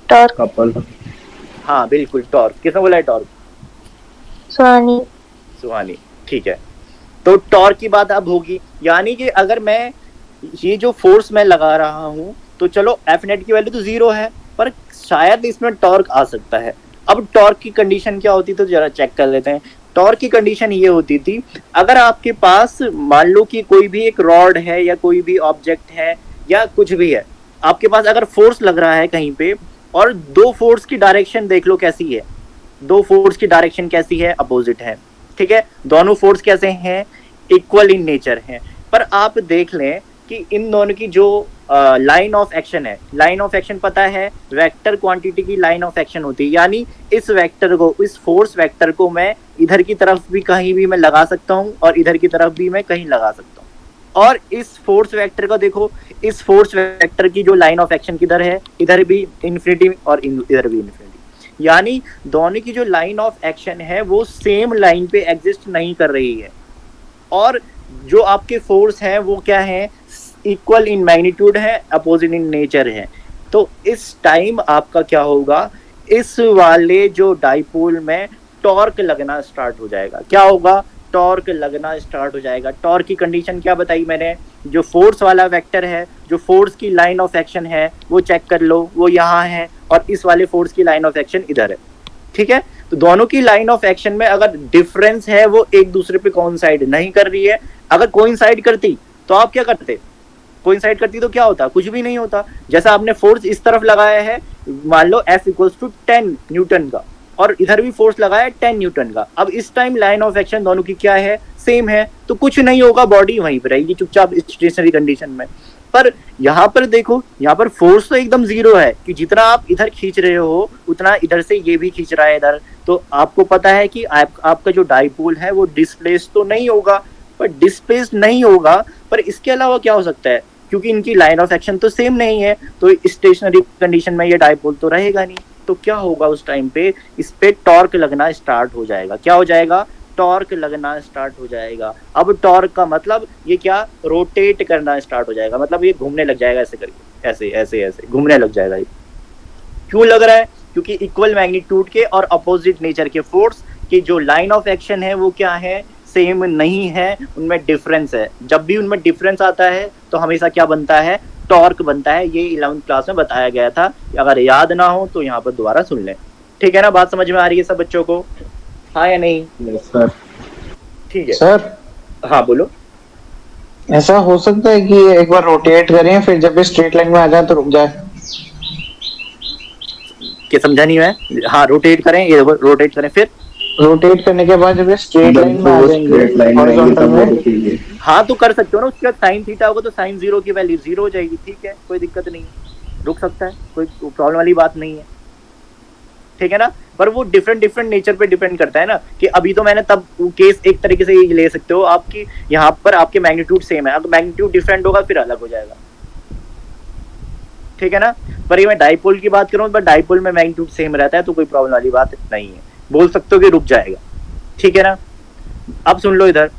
टॉर्क। कपल, हाँ बिल्कुल टॉर्क, किसने बोला है टॉर्क, सुहानी, ठीक है। तो टॉर्क की बात अब होगी, यानी कि अगर मैं ये जो फोर्स मैं लगा रहा हूँ तो चलो एफ नेट की वैल्यू तो 0 है, पर शायद इसमें टॉर्क आ सकता है। अब टॉर्क की कंडीशन क्या होती, तो जरा चेक कर लेते हैं। टॉर्क की कंडीशन ये होती थी, अगर आपके पास मान लो कि कोई भी एक रॉड है या कोई भी ऑब्जेक्ट है या कुछ भी है, आपके पास अगर फोर्स लग रहा है कहीं पे, और दो फोर्स की डायरेक्शन देख लो कैसी है, दो फोर्स की डायरेक्शन कैसी है, अपोजिट है, ठीक है। दोनों फोर्स कैसे हैं, इक्वल इन नेचर हैं, पर आप देख लें कि इन दोनों की जो लाइन ऑफ एक्शन है, लाइन ऑफ एक्शन पता है वेक्टर क्वांटिटी की लाइन ऑफ एक्शन होती है, यानी इस वेक्टर को, इस फोर्स वेक्टर को मैं इधर की तरफ भी कहीं भी मैं लगा सकता हूँ और इधर की तरफ भी मैं कहीं लगा सकता हूँ। और इस फोर्स वेक्टर का देखो, इस फोर्स वेक्टर की जो लाइन ऑफ एक्शन किधर है, इधर भी इन्फिनिटी और इधर भी इन्फिनिटी, यानी दोनों की जो लाइन ऑफ एक्शन है वो सेम लाइन पे एग्जिस्ट नहीं कर रही है, और जो आपके फोर्स हैं वो क्या है, इक्वल इन मैग्नीट्यूड है, अपोजिट इन नेचर है। तो इस टाइम आपका क्या होगा, इस वाले जो डाइपोल में टॉर्क लगना स्टार्ट हो जाएगा। क्या होगा, टॉर्क लगना स्टार्ट हो जाएगा। टॉर्क की कंडीशन क्या बताई मैंने, जो फोर्स वाला वेक्टर है, जो फोर्स की लाइन ऑफ एक्शन है वो चेक कर लो, वो यहाँ है, और इस वाले फोर्स की लाइन ऑफ एक्शन इधर है, ठीक है। तो दोनों की लाइन ऑफ एक्शन में अगर डिफरेंस है, वो एक दूसरे पे कोइंसाइड नहीं कर रही है। अगर कोइंसाइड करती तो आप क्या करते, कोइंसाइड करती तो क्या होता, कुछ भी नहीं होता। जैसा आपने फोर्स इस तरफ लगाया है, मान लो F = 10 न्यूटन का, और इधर भी फोर्स लगाया है 10 न्यूटन का। अब इस टाइम लाइन ऑफ एक्शन दोनों की क्या है, सेम है, तो कुछ नहीं होगा, बॉडी वहीं पर रहेगी चुपचाप स्टेशनरी कंडीशन में। पर यहाँ पर देखो, यहाँ पर फोर्स तो एकदम 0 है कि जितना आप इधर खींच रहे हो उतना इधर से ये भी खींच रहा है इधर। तो आपको पता है कि आपका जो डाइपोल है वो डिस्प्लेस तो नहीं होगा, पर डिस्प्लेस नहीं होगा, पर इसके अलावा क्या हो सकता है, क्योंकि इनकी लाइन ऑफ एक्शन तो सेम नहीं है, तो स्टेशनरी कंडीशन में ये डाइपोल तो रहेगा नहीं। तो क्या होगा उस टाइम पे, इस पे टॉर्क लगना स्टार्ट हो जाएगा। क्या हो जाएगा, टॉर्क लगना स्टार्ट हो जाएगा। अब टॉर्क का मतलब ये क्या, रोटेट करना स्टार्ट हो जाएगा, मतलब ये घूमने लग जाएगा ऐसे करके, ऐसे ऐसे ऐसे घूमने लग जाएगा। ये क्यों लग रहा है, क्योंकि इक्वल मैग्नीट्यूड के और अपोजिट नेचर के फोर्स की जो लाइन ऑफ एक्शन है वो क्या है, सेम नहीं है, उनमें डिफरेंस है। जब भी उनमें डिफरेंस आता है तो हमेशा क्या बनता है, टॉर्क बनता है। ये 11th क्लास में बताया गया था, अगर याद ना हो तो यहाँ पर दोबारा सुन लें। ठीक है ना, बात समझ में आ रही है सब बच्चों को, हाँ या नहीं? सर ठीक है सर, हाँ बोलो। ऐसा हो सकता है कि एक बार रोटेट करें फिर जब भी स्ट्रेट लाइन में आ जाए तो रुक जाए? क्या समझा नहीं मैं? हाँ रोटेट करें, ये रोटेट करें, फिर रोटेट करने के बाद जब ये स्ट्रेट लाइन में आ जाएंगे हॉरिजॉन्टल में, हाँ तो कर सकते हो ना। उसके बाद साइन थीटा होगा तो साइन जीरो की वैल्यू जीरो हो जाएगी। ठीक है, कोई दिक्कत नहीं है, रुक सकता है, कोई प्रॉब्लम वाली बात नहीं है। ठीक है ना, पर वो डिफरेंट नेचर पे डिपेंड करता है ना, कि अभी तो मैंने तब केस एक तरीके से ये ले सकते हो आपकी, यहाँ पर आपके मैग्नीट्यूड सेम है, अगर मैग्नीट्यूड डिफरेंट होगा फिर अलग हो जाएगा। ठीक है ना, पर ये मैं डाइपोल की बात करूँ, पर डाइपोल में मैग्नीट्यूड सेम रहता है तो कोई प्रॉब्लम वाली बात नहीं है, बोल सकते हो कि रुक जाएगा। ठीक है ना, अब सुन लो इधर,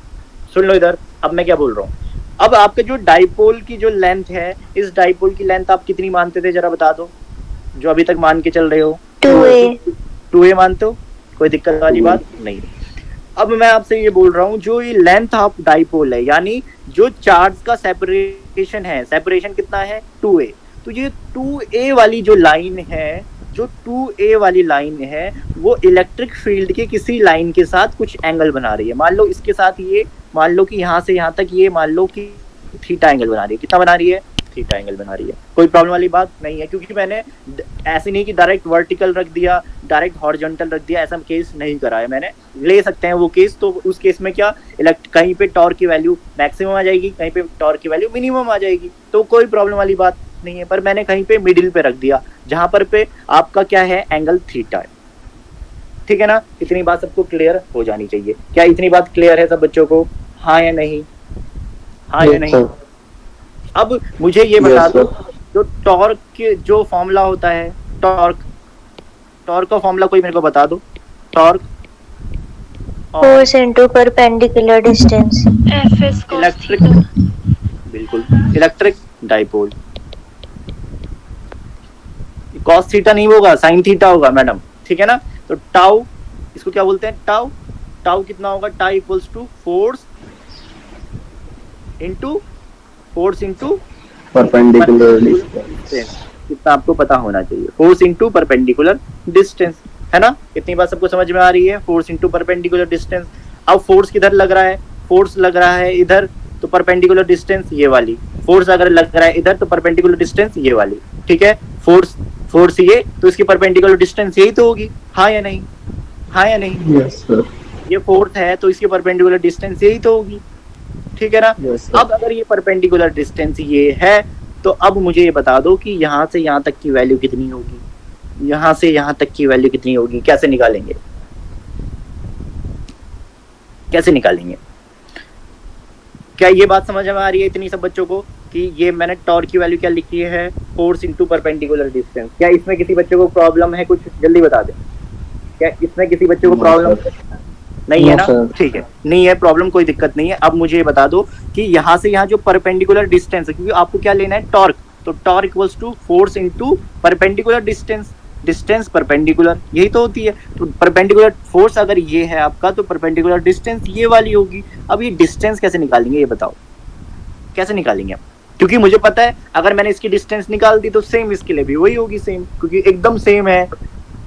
सुन लो इधर, अब मैं क्या बोल रहा हूँ। अब आपके जो डाइपोल की जो लेंथ है, इस डाइपोल की लेंथ आप कितनी मानते थे जरा बता दो, जो अभी तक मान के चल रहे हो? 2a मानते हो, कोई दिक्कत वाली बात नहीं। अब मैं आपसे ये बोल रहा हूँ, जो ये लेंथ ऑफ डाइपोल है, यानी जो चार्ज का सेपरेशन है, सेपरेशन कितना है 2a, तो ये 2a वाली जो लाइन है, जो 2a वाली लाइन है, वो इलेक्ट्रिक फील्ड के किसी लाइन के साथ कुछ एंगल बना रही है। मान लो इसके साथ ये, मान लो कि यहाँ से यहाँ तक ये, मान लो कि थीटा एंगल बना रही है। कितना बना रही है? थीटा एंगल बना रही है। कोई प्रॉब्लम वाली बात नहीं है, क्योंकि मैंने ऐसे नहीं कि डायरेक्ट वर्टिकल रख दिया, डायरेक्ट हॉरिजॉन्टल रख दिया, ऐसा केस नहीं करा है मैंने। ले सकते हैं वो केस, तो उस केस में क्या, कहीं पे टॉर्क की वैल्यू मैक्सिमम आ जाएगी, कहीं पे टॉर्क की वैल्यू मिनिमम आ जाएगी, तो कोई प्रॉब्लम वाली बात नहीं है। पर मैंने कहीं पे मिडिल पे रख दिया, जहां पर पे आपका क्या है, एंगल थीटा है। ठीक है ना, इतनी बात सबको क्लियर हो जानी चाहिए। क्या इतनी बात क्लियर है सब बच्चों को, हाँ या नहीं? हाँ या नहीं? अब मुझे ये बता दो, जो टॉर्क के जो फॉर्मूला होता है, टॉर्क का फॉर्मूला कोई मेरे को बता दो। Torque force into perpendicular distance, electric, बिल्कुल इलेक्ट्रिक डाइपोल, कॉस थीटा नहीं होगा, साइन थीटा होगा मैडम। ठीक है ना, तो टाउ, इसको क्या बोलते हैं, टाउ। टाउ कितना होगा, tau equals to force into perpendicular distance. कितना आपको पता होना चाहिए, फोर्स इनटू परपेंडिकुलर डिस्टेंस, है ना। इतनी बात सबको समझ में आ रही है, फोर्स इनटू परपेंडिकुलर डिस्टेंस। अब फोर्स किधर लग रहा है, फोर्स लग रहा है इधर, तो परपेंडिकुलर डिस्टेंस ये वाली। फोर्स अगर लग रहा है इधर तो परपेंडिकुलर डिस्टेंस ये वाली। ठीक है, फोर्स ये, तो इसकी परपेंडिकुलर डिस्टेंस यही तो होगी, हाँ या नहीं? हाँ या नहीं? Yes sir. ये फोर्स है तो इसकी परपेंडिकुलर डिस्टेंस यही तो होगी। ठीक है ना। अब अगर ये परपेंडिकुलर डिस्टेंस ये है, तो अब मुझे ये बता दो कि यहाँ से यहाँ तक की वैल्यू कितनी होगी, यहाँ से यहाँ तक की वैल्यू कितनी होगी, कैसे निकालेंगे, कैसे निकालेंगे? क्या ये बात समझ में आ रही है इतनी सब बच्चों को, कि ये मैंने टॉर्क की वैल्यू क्या लिखी है, फोर्स इनटू परपेंडिकुलर डिस्टेंस। क्या इसमें किसी बच्चे को प्रॉब्लम है, कुछ जल्दी बता दें। क्या इसमें किसी बच्चे को प्रॉब्लम नहीं है ना? ठीक है, नहीं है प्रॉब्लम, कोई दिक्कत नहीं है। अब मुझे बता दो कि यहाँ से यहाँ जो परपेंडिकुलर डिस्टेंस है, क्योंकि आपको क्या लेना है, टॉर्क, तो torque equals to force into perpendicular distance, distance perpendicular, यही तो होती है। तो परपेंडिकुलर फोर्स अगर ये है आपका, तो परपेंडिकुलर डिस्टेंस ये वाली होगी। अब ये डिस्टेंस कैसे निकालेंगे, ये बताओ कैसे निकालेंगे आप? क्योंकि मुझे पता है अगर मैंने इसकी डिस्टेंस निकाल दी तो सेम इसके लिए भी वही होगी, सेम, क्योंकि एकदम सेम है।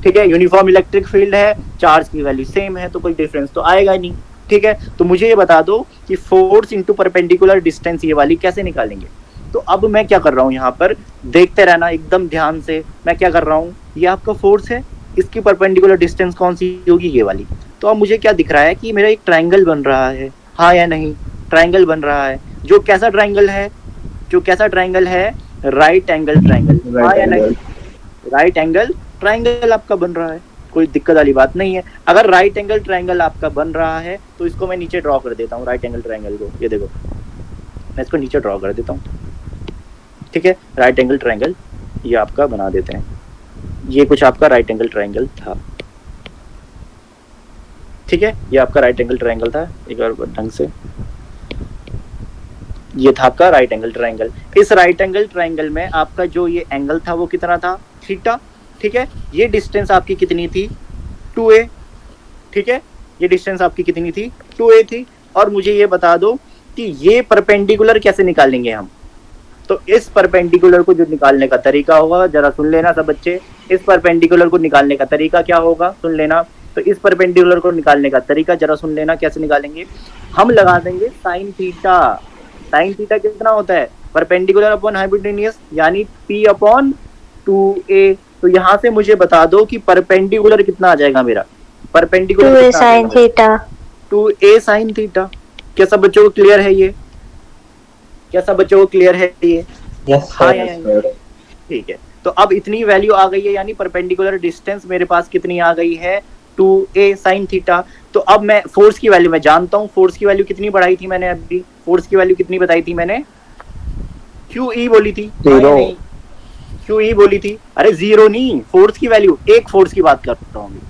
ठीक है, यूनिफॉर्म इलेक्ट्रिक फील्ड है, चार्ज की वैल्यू सेम है, तो कोई डिफरेंस तो आएगा नहीं। ठीक है, तो मुझे ये बता दो कि फोर्स इनटू परपेंडिकुलर डिस्टेंस ये वाली कैसे निकालेंगे। तो अब मैं क्या कर रहा हूँ, यहाँ पर देखते रहना एकदम ध्यान से। मैं क्या कर रहा हूँ, ये आपका फोर्स है, इसकी परपेंडिकुलर डिस्टेंस कौन सी होगी, ये वाली। तो अब मुझे क्या दिख रहा है कि मेरा एक ट्रायंगल बन रहा है, हाँ या नहीं? ट्रायंगल बन रहा है, जो कैसा ट्रायंगल है, जो कैसा ट्रायंगल है, राइट एंगल ट्रायंगल, हाँ या नहीं? राइट एंगल ट्रायंगल आपका बन रहा है, कोई दिक्कत वाली बात नहीं है। अगर राइट एंगल ट्रायंगल आपका बन रहा है तो इसको मैं नीचे ड्रॉ कर देता हूँ, राइट एंगल ट्रायंगल को, ये देखो मैं इसको नीचे ड्रॉ कर देता हूँ। ठीक है, राइट एंगल ट्रायंगल ये आपका बना देते हैं, ये कुछ आपका राइट एंगल ट्रायंगल था। ठीक है, ये आपका राइट एंगल ट्रायंगल था। एक बार ढंग से, ये था आपका राइट एंगल ट्रायंगल। इस राइट एंगल ट्रायंगल में आपका जो ये एंगल था वो कितना था, थीटा। ठीक है, ये डिस्टेंस आपकी कितनी थी, 2a। ठीक है, ये डिस्टेंस आपकी कितनी थी, 2a थी। और मुझे ये बता दो कि ये परपेंडिकुलर कैसे निकालेंगे हम। तो इस परपेंडिकुलर को जो निकालने का तरीका होगा, जरा सुन लेना सब बच्चे, इस परपेंडिकुलर को निकालने का तरीका क्या होगा, सुन लेना। तो इस परपेंडिकुलर को निकालने का तरीका जरा सुन लेना, कैसे निकालेंगे। हम लगा देंगे साइन थीटा। साइन थीटा कितना होता है, परपेंडिकुलर अपॉन हाइपोटेन्यूज, यानी p अपॉन 2a। तो यहाँ से मुझे बता दो कि परपेंडिकुलर कितना आ जाएगा मेरा, perpendicular 2a sin theta. 2a sin theta. क्या सब बच्चों को क्लियर है ये, क्या सब बच्चों को क्लियर है ये? यस हाँ, सर। ठीक है। तो अब इतनी वैल्यू आ गई है, यानी परपेंडिकुलर डिस्टेंस मेरे पास कितनी आ गई है, 2a sin थीटा। तो अब मैं फोर्स की वैल्यू मैं जानता हूँ। फोर्स की वैल्यू कितनी बढ़ाई थी मैंने अभी, फोर्स की वैल्यू कितनी बताई थी मैंने, QE बोली थी, 0। QE बोली थी। अरे 0 नहीं, फोर्स की वैल्यू, एक फोर्स की बात करता हूँ।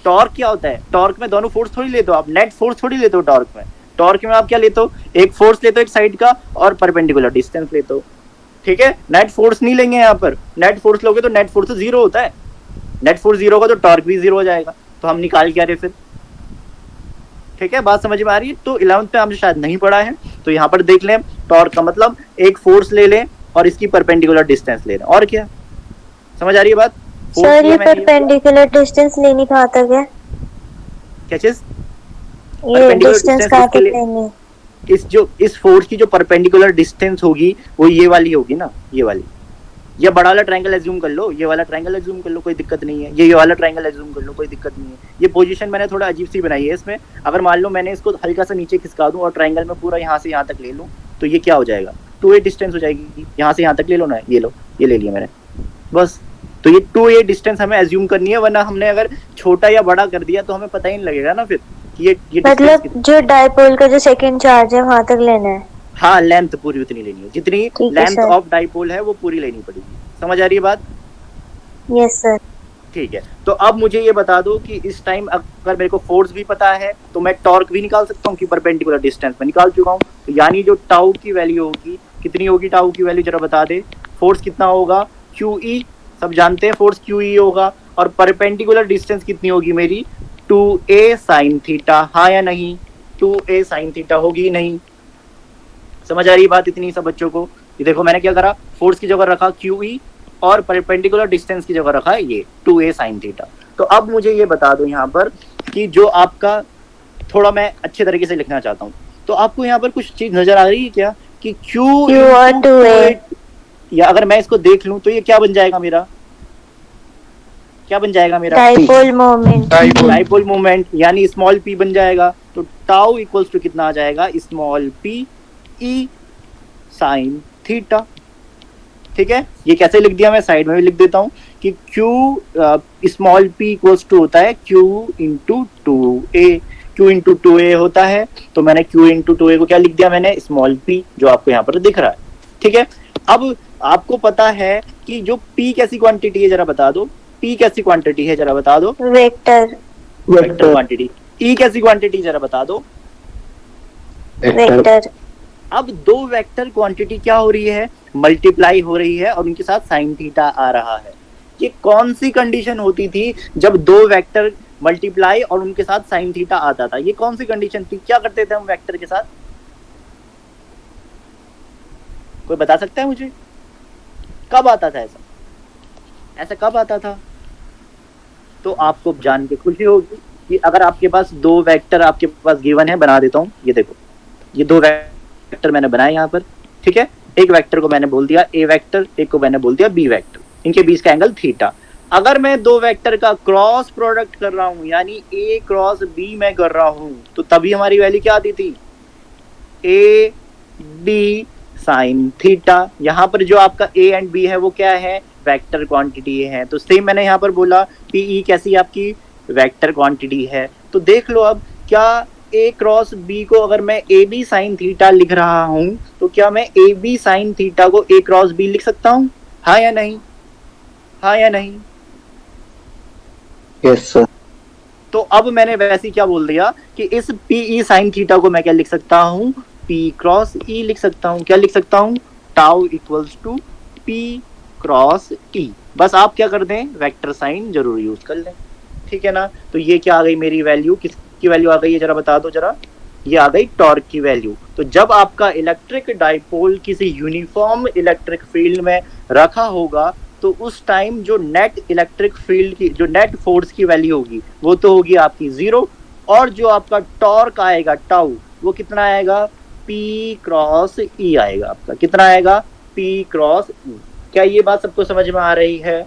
टॉर्क क्या होता है, टॉर्क में दोनों फोर्स थोड़ी लेते हो आप, नेट फोर्स थोड़ी लेते हो टॉर्क में। टॉर्क में आप क्या लेते हो, एक फोर्स लेते हो एक साइड का और परपेंडिकुलर डिस्टेंस लेते हो। ठीक है, नेट फोर्स नहीं लेंगे यहाँ पर। नेट फोर्स लोगे तो नेट फोर्स 0 होता है, नेट फोर्स 0 होगा तो टॉर्क भी 0 हो जाएगा। तो हम निकाल क्या रहे फिर। ठीक है, बात समझ में आ रही है। तो 11th पे हमने शायद नहीं पढ़ा है, तो यहाँ पर देख लें, टॉर्क का मतलब एक फोर्स ले लें और इसकी परपेंडिकुलर डिस्टेंस ले लें, और क्या। समझ आ रही है बात। सर ये परपेंडिकुलर डिस्टेंस लेनी कहाँ तक है, क्या चीज, ये डिस्टेंस कहाँ तक लेंगे। इस फोर्स की जो परपेंडिकुलर डिस्टेंस होगी वो ये वाली होगी ना, ये वाली। ये बड़ा वाला ट्रायंगल एज्यूम कर लो, ये वाला ट्रायंगल एज्यूम कर लो, कोई दिक्कत नहीं है। ये वाला ट्रायंगल एज्यूम कर लो, कोई दिक्कत नहीं है। ये पोजीशन मैंने थोड़ा अजीब सी बनाई है इसमें। अगर मान लो मैंने इसको हल्का सा नीचे खिसका दूं और ट्रायंगल में पूरा यहाँ से यहाँ तक ले लूं, तो ये क्या हो जाएगा, 2a डिस्टेंस हो जाएगी। यहाँ से यहाँ तक ले लो ना, ये लो, ये ले लिया मैंने, बस। तो ये 2a डिस्टेंस हमें एज्यूम करनी है, वरना हमने अगर छोटा या बड़ा कर दिया तो हमें पता ही नहीं लगेगा ना फिर कि ये मतलब जो डाइपोल का जो सेकंड चार्ज है वहां तक लेना है। हाँ, लेंथ पूरी उतनी लेनी है, जितनी लेंथ ऑफ डाइपोल है वो पूरी लेनी पड़ेगी। समझ आ रही है बात। Yes sir. ठीक है, तो अब मुझे ये बता दो कि इस टाइम अगर मेरे को फोर्स भी पता है तो मैं टॉर्क भी निकाल सकता हूँ कि परपेंडिकुलर डिस्टेंस में निकाल चुका हूँ। तो यानी जो टाउ की वैल्यू होगी, कितनी होगी टाउ की वैल्यू जरा बता दे। फोर्स कितना होगा, QE, सब जानते हैं फोर्स QE होगा। और परपेंडिकुलर डिस्टेंस कितनी होगी मेरी, 2a sin थीटा। हाँ या नहीं, 2a sin थीटा होगी नहीं। समझ आ रही है बात इतनी सब बच्चों को। ये देखो मैंने क्या करा, फोर्स की जगह रखा QE और परपेंडिकुलर डिस्टेंस की जगह रखा है ये 2a sin थीटा। तो अब मुझे ये बता दो यहाँ पर कि जो आपका, थोड़ा मैं अच्छे तरीके से लिखना चाहता हूँ, तो आपको यहाँ पर कुछ चीज नजर आ रही है क्या कि Q और 2a, या अगर मैं इसको देख लूं तो ये क्या बन जाएगा मेरा, क्या बन जाएगा मेरा, डाइपोल मोमेंट। डाइपोल मोमेंट, यानी स्मॉल p बन जाएगा। तो टाउ इक्वल्स टू कितना आ जाएगा, small p E sin theta. ठीक है, ये कैसे लिख दिया, मैं साइड में भी लिख देता हूँ कि Q small p equals to होता है Q into 2a। Q into 2a होता है, तो मैंने Q इंटू 2a को क्या लिख दिया मैंने, स्मॉल p, जो आपको यहाँ पर दिख रहा है। ठीक है, अब आपको पता है कि जो p कैसी क्वांटिटी है, जरा बता दो। p कैसी क्वांटिटी है, जरा बता दो। Vector quantity. E कैसी क्वांटिटी, जरा बता दो। वेक्टर। अब दो वेक्टर क्वांटिटी क्या हो रही है, मल्टीप्लाई हो रही है और उनके साथ साइन थीटा आ रहा है। ये कौन सी कंडीशन होती थी जब दो वेक्टर मल्टीप्लाई और उनके साथ साइन थीटा आता था, ये कौन सी कंडीशन थी, क्या करते थे हम वेक्टर के साथ, कोई बता सकता है मुझे, कब आता था ऐसा, ऐसा कब आता था। तो आपको जान के खुशी होगी कि अगर आपके पास दो वेक्टर आपके पास गिवन है, बना देता हूँ, ये देखो, ये दो वेक्टर मैंने बनाए यहाँ पर। ठीक है, एक वेक्टर को मैंने बोल दिया ए वेक्टर, एक को मैंने बोल दिया बी वेक्टर, इनके बीच का एंगल थीटा। अगर मैं दो वेक्टर का क्रॉस प्रोडक्ट कर रहा हूँ, यानी ए क्रॉस बी में कर रहा हूँ, तो तभी हमारी वैल्यू क्या आती थी, ए बी साइन थीटा। यहाँ पर जो आपका ए एंड बी है वो क्या है, वेक्टर क्वांटिटी है। तो सेम मैंने यहाँ पर बोला पीई कैसी आपकी वेक्टर क्वांटिटी है। तो देख लो अब, क्या ए क्रॉस बी को अगर मैं ए बी साइन थीटा लिख रहा हूँ, तो क्या मैं ए बी साइन थीटा को ए क्रॉस बी लिख सकता हूँ, हाँ या नहीं, हाँ या नहीं। Yes sir. तो अब मैंने वैसे क्या बोल दिया कि इस पी साइन थीटा को मैं क्या लिख सकता हूँ, पी क्रॉस ई लिख सकता हूँ। क्या लिख सकता हूँ, tau equals to P cross E. बस आप क्या कर दें, वेक्टर साइन जरूर यूज कर लें, ठीक है ना। तो ये क्या आ गई मेरी वैल्यू, किसकी वैल्यू आ गई है जरा बता दो जरा, ये आ गई टॉर्क की वैल्यू। तो जब आपका इलेक्ट्रिक डाइपोल किसी यूनिफॉर्म इलेक्ट्रिक फील्ड में रखा होगा तो उस टाइम जो नेट इलेक्ट्रिक फील्ड की, जो नेट फोर्स की वैल्यू होगी वो तो होगी आपकी 0, और जो आपका टॉर्क आएगा टाउ वो कितना आएगा, पी क्रॉस ई आएगा आपका। कितना आएगा, पी क्रॉस ई। क्या ये बात सबको समझ में आ रही है?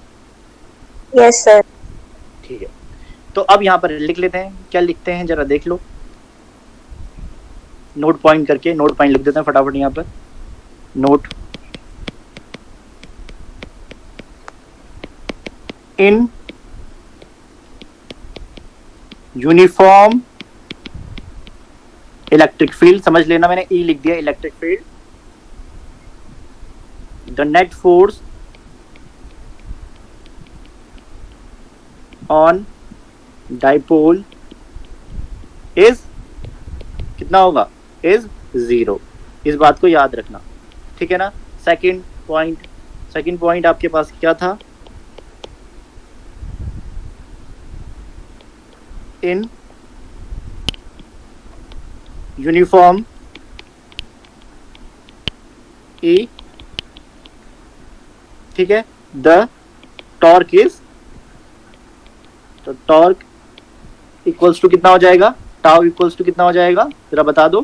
Yes sir. ठीक है, तो अब यहाँ पर लिख लेते हैं, क्या लिखते हैं जरा देख लो, नोट पॉइंट करके नोट पॉइंट लिख देते हैं फटाफट यहाँ पर। Note in uniform electric field, समझ लेना मैंने ई लिख दिया, electric field, the net force on dipole is कितना होगा, इज 0। इस बात को याद रखना, ठीक है ना। सेकंड पॉइंट आपके पास क्या था, इन यूनिफॉर्म ई, ठीक है, द टॉर्क इज, तो टॉर्क इक्वल्स टू कितना हो जाएगा, टाउ इक्वल्स टू कितना हो जाएगा जरा बता दो,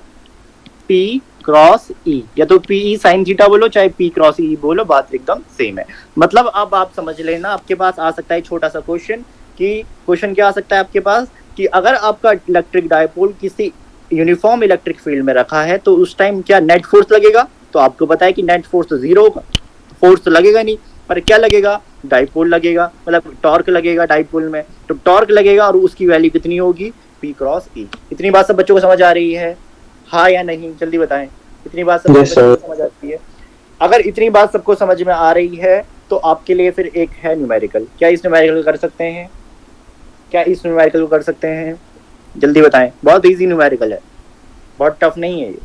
पी क्रॉस ई, या तो पी ई साइन थीटा बोलो चाहे पी क्रॉस ई बोलो, बात एकदम सेम है। मतलब अब आप समझ लेना, आपके पास आ सकता है छोटा सा क्वेश्चन, कि क्वेश्चन क्या आ सकता है आपके पास कि अगर आपका इलेक्ट्रिक डायपोल किसी यूनिफॉर्म इलेक्ट्रिक फील्ड में रखा है तो उस टाइम क्या नेट फोर्स लगेगा, तो आपको पता है कि नेट फोर्स तो 0 होगा, फोर्स तो लगेगा नहीं, पर क्या लगेगा, डाइपोल लगेगा, मतलब टॉर्क लगेगा डाइपोल में, तो टॉर्क लगेगा और उसकी वैल्यू कितनी होगी, पी क्रॉस ई। इतनी बात सब बच्चों को समझ आ रही है, हाँ या नहीं, जल्दी बताएं, इतनी बात सब बच्चों को समझ आती है? अगर इतनी बात सबको समझ में आ रही है तो आपके लिए फिर एक है न्यूमेरिकल। क्या इस न्यूमेरिकल कर सकते हैं, क्या इस न्यूमेरिकल को कर सकते हैं, जल्दी बताएं। बहुत इजी न्यूमेरिकल है, बहुत टफ नहीं है ये,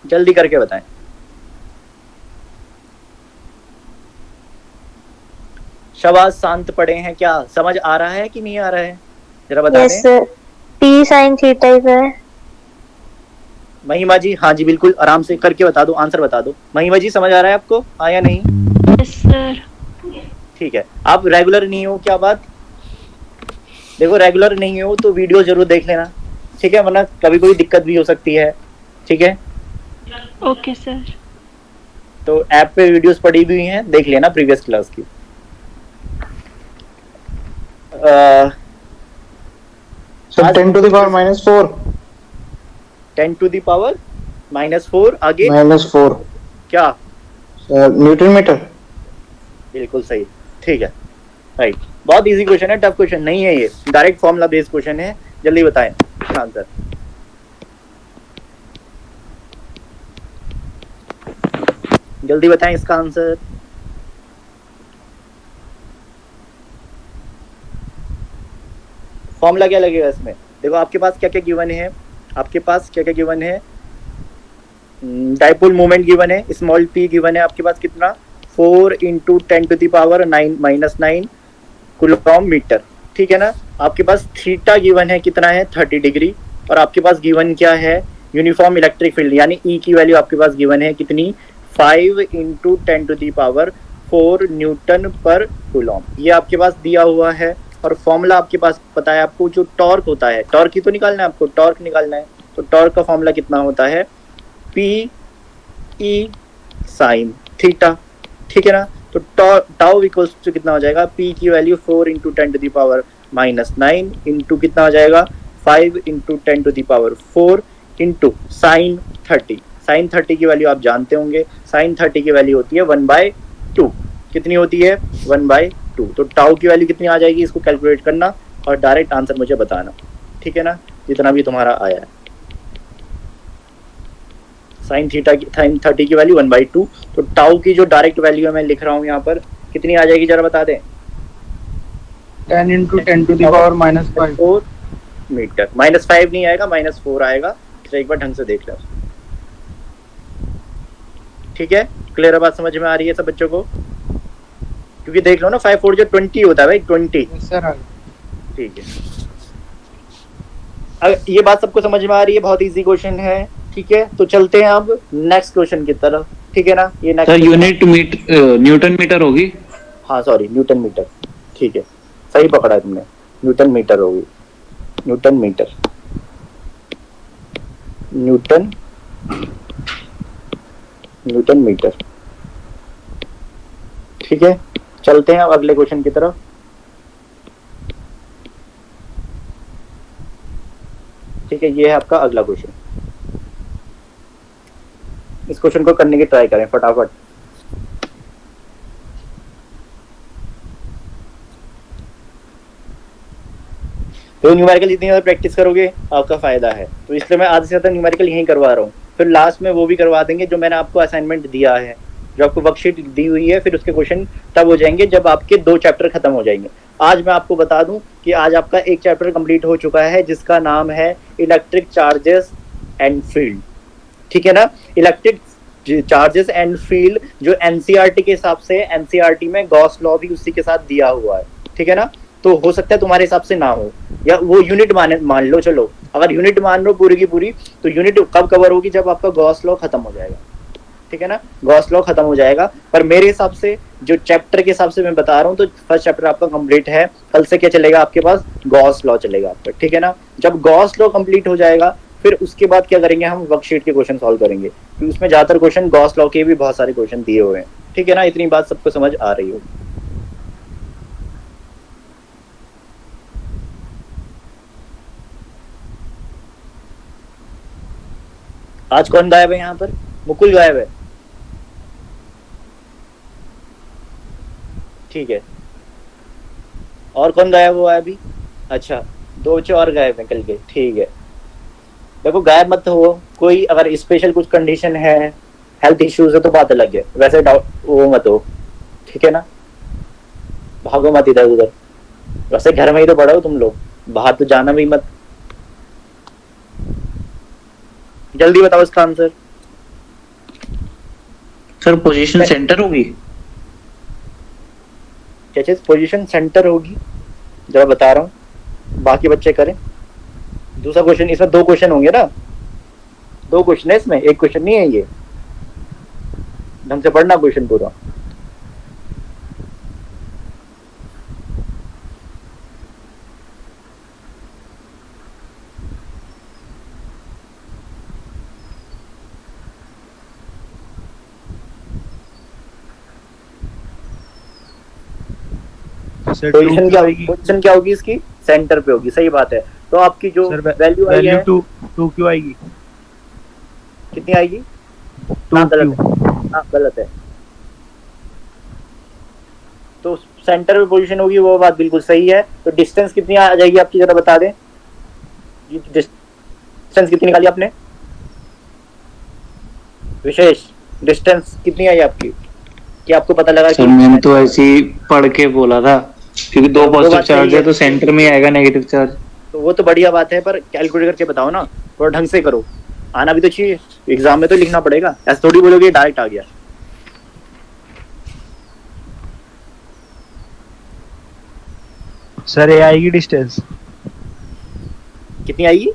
जल्दी करके बताएं। शाबाश, शांत पड़े हैं, क्या समझ आ रहा है कि नहीं आ रहा है, जरा बता दें। Yes sir, P sine theta है। महिमा जी, हाँ जी बिल्कुल, आराम से करके बता दो, आंसर बता दो। महिमा जी समझ आ रहा है आपको, हाँ या नहीं? Yes sir. ठीक है, आप रेगुलर नहीं हो, क्या बात? देखो रेगुलर नहीं हो तो वीडियो जरूर देख लेना, ठीक है, वरना कभी कोई दिक्कत भी हो सकती है, ठीक है। Okay sir. तो ऐप पे वीडियोस पड़ी हुई हैं, देख लेना प्रीवियस क्लास की। Sir 10 to the power -4, 10 to the power -4 आगे -4 क्या, न्यूटन मीटर। बिल्कुल सही, ठीक है, राइट। बहुत इजी क्वेश्चन है, टफ क्वेश्चन नहीं है ये, डायरेक्ट फॉर्मूला बेस्ड क्वेश्चन है। जल्दी बताएं आंसर, जल्दी बताएं इसका आंसर। फॉर्मूला क्या लगेगा इसमें, देखो आपके पास क्या क्या गिवन है, आपके पास क्या क्या गिवन है, डाइपोल मोमेंट गिवन है, स्मॉल पी गिवन है आपके पास कितना, 4 × 10⁻9 -9 कूलम मीटर, ठीक है ना। आपके पास थीटा गिवन है कितना है, 30 डिग्री, और आपके पास गिवन क्या है, यूनिफॉर्म इलेक्ट्रिक फील्ड, यानी ई की वैल्यू आपके पास गिवन है कितनी, 5 × 10⁴ न्यूटन पर कूलम, ये आपके पास दिया हुआ है। और फॉर्मूला आपके पास पता है आपको, जो टॉर्क होता है, टॉर्क ही तो निकालना है आपको, टॉर्क निकालना है, तो टॉर्क का फॉर्मूला कितना होता है, पी ई साइन थीटा, ठीक है ना। तो टाउ इक्वल्स टू कितना हो जाएगा, पी की वैल्यू 4 × 10⁻9 इंटू कितना हो जाएगा, 5 × 10⁴ इंटू साइन 30। साइन 30 की वैल्यू आप जानते होंगे, साइन 30 की वैल्यू होती है 1/2, कितनी होती है, 1/2। तो टाउ की वैल्यू कितनी आ जाएगी, इसको कैलकुलेट करना और डायरेक्ट आंसर मुझे बताना, ठीक है ना, जितना भी तुम्हारा आया है। साइन 30 की वैल्यू 1/2, तो टाउ की जो डायरेक्ट वैल्यू है मैं लिख रहा हूँ यहाँ पर, कितनी आ जाएगी जरा बता दें। 10 into 10 to the power -5 4 metre. -5 नहीं आएगा, -4 आएगा। तो एक बार ढंग से देख लो। ठीक है, क्लियर बात समझ में आ रही है सब बच्चों को? क्योंकि देख लो ना 5 4 जो 20 होता है भाई, 20। सर ठीक है, अब ये बात सबको समझ में आ रही है? बहुत इजी क्वेश्चन है। ठीक है, तो चलते हैं अब नेक्स्ट क्वेश्चन की तरफ। ठीक है ना, ये next sir unit newton metre होगी। हाँ सॉरी, न्यूटन मीटर। ठीक है, सही पकड़ा तुमने, न्यूटन मीटर होगी। Newton metre, newton newton metre. ठीक है, चलते हैं अब अगले क्वेश्चन की तरफ। ठीक है, ये है आपका अगला क्वेश्चन। इस क्वेश्चन को करने की ट्राई करें फटाफट। तो न्यूमेरिकल जितनी ज्यादा प्रैक्टिस करोगे आपका फायदा है, तो इसलिए मैं आधे से ज्यादा न्यूमेरिकल यहीं करवा रहा हूँ। फिर लास्ट में वो भी करवा देंगे जो मैंने आपको असाइनमेंट दिया है, जो आपको वर्कशीट दी हुई है। फिर उसके क्वेश्चन तब हो जाएंगे जब आपके 2 चैप्टर खत्म हो जाएंगे। आज मैं आपको बता दूं कि आज आपका एक चैप्टर कंप्लीट हो चुका है जिसका नाम है इलेक्ट्रिक चार्जेस एंड फील्ड। ठीक है ना, इलेक्ट्रिक चार्जेस एंड फील्ड जो एनसीईआरटी के हिसाब से, एनसीईआरटी में गॉस लॉ भी उसी के साथ दिया हुआ है। ठीक है ना, तो हो सकता है तुम्हारे हिसाब से ना हो, या वो यूनिट मान लो। चलो अगर यूनिट मान लो पूरी की पूरी, तो यूनिट कब कवर होगी? जब आपका गॉस लॉ खत्म हो जाएगा। ठीक है ना, गॉस लॉ खत्म हो जाएगा। पर मेरे हिसाब से जो चैप्टर के हिसाब से मैं बता रहा हूँ, तो फर्स्ट चैप्टर आपका कंप्लीट है। कल से क्या चलेगा आपके पास? गॉस लॉ चलेगा आपका। ठीक है ना, जब गॉस लॉ कंप्लीट हो जाएगा फिर उसके बाद क्या करेंगे? हम वर्कशीट के क्वेश्चन सॉल्व करेंगे, क्योंकि उसमें ज्यादातर क्वेश्चन गॉस लॉ के भी बहुत सारे क्वेश्चन दिए हुए हैं। ठीक है ना, इतनी बात सबको समझ आ रही हो? आज कौन गायब है यहाँ पर? मुकुल गायब है। ठीक है, और कौन गायब हुआ है अभी? अच्छा, 2 बच्चे और गायब निकल गए। ठीक है, देखो गायब मत हो, कोई अगर स्पेशल कुछ कंडीशन है, हेल्थ इश्यूज है तो बात अलग है, वैसे डाउट वो मत हो। ठीक है ना, भागो मत इधर उधर। वैसे घर में ही तो पढ़ो तुम लोग, बाहर तो जाना भी मत। जल्दी बताओ इसका आंसर। सर पोजीशन सेंटर होगी। क्या चीज पोजीशन सेंटर होगी? जरा बता रहा हूँ, बाकी बच्चे करें। दूसरा क्वेश्चन, इसमें 2 क्वेश्चन होंगे ना, 2 क्वेश्चन है इसमें, एक क्वेश्चन नहीं है ये। ढंग से पढ़ना क्वेश्चन पूरा। पोजीशन क्या होगी? पोजीशन क्या होगी इसकी? सेंटर पे होगी। सही बात है। तो आपकी जो वैल्यू आई है 2 क्यों आएगी? कितनी आएगी? 2 गलत है। हाँ गलत है। तो सेंटर पे पोजीशन होगी, वो बात बिल्कुल सही है। तो डिस्टेंस कितनी आ जाएगी आपकी, जरा बता दें। डिस्टेंस कितनी निकाली आपने? विशेष डिस्टेंस कितनी आई आपकी? क्या आपको पता लगा? सर मैंने तो ऐसे ही पढ़ के बोला था, क्योंकि 2 पॉजिटिव चार्ज है तो सेंटर में आएगा नेगेटिव चार्ज। तो वो तो बढ़िया बात है, पर कैलकुलेट करके बताओ ना, थोड़ा ढंग से करो। आना भी तो चाहिए, एग्जाम में तो लिखना पड़ेगा। ऐसे थोड़ी बोलोगे डायरेक्ट आ गया। सर ये आएगी डिस्टेंस कितनी आएगी?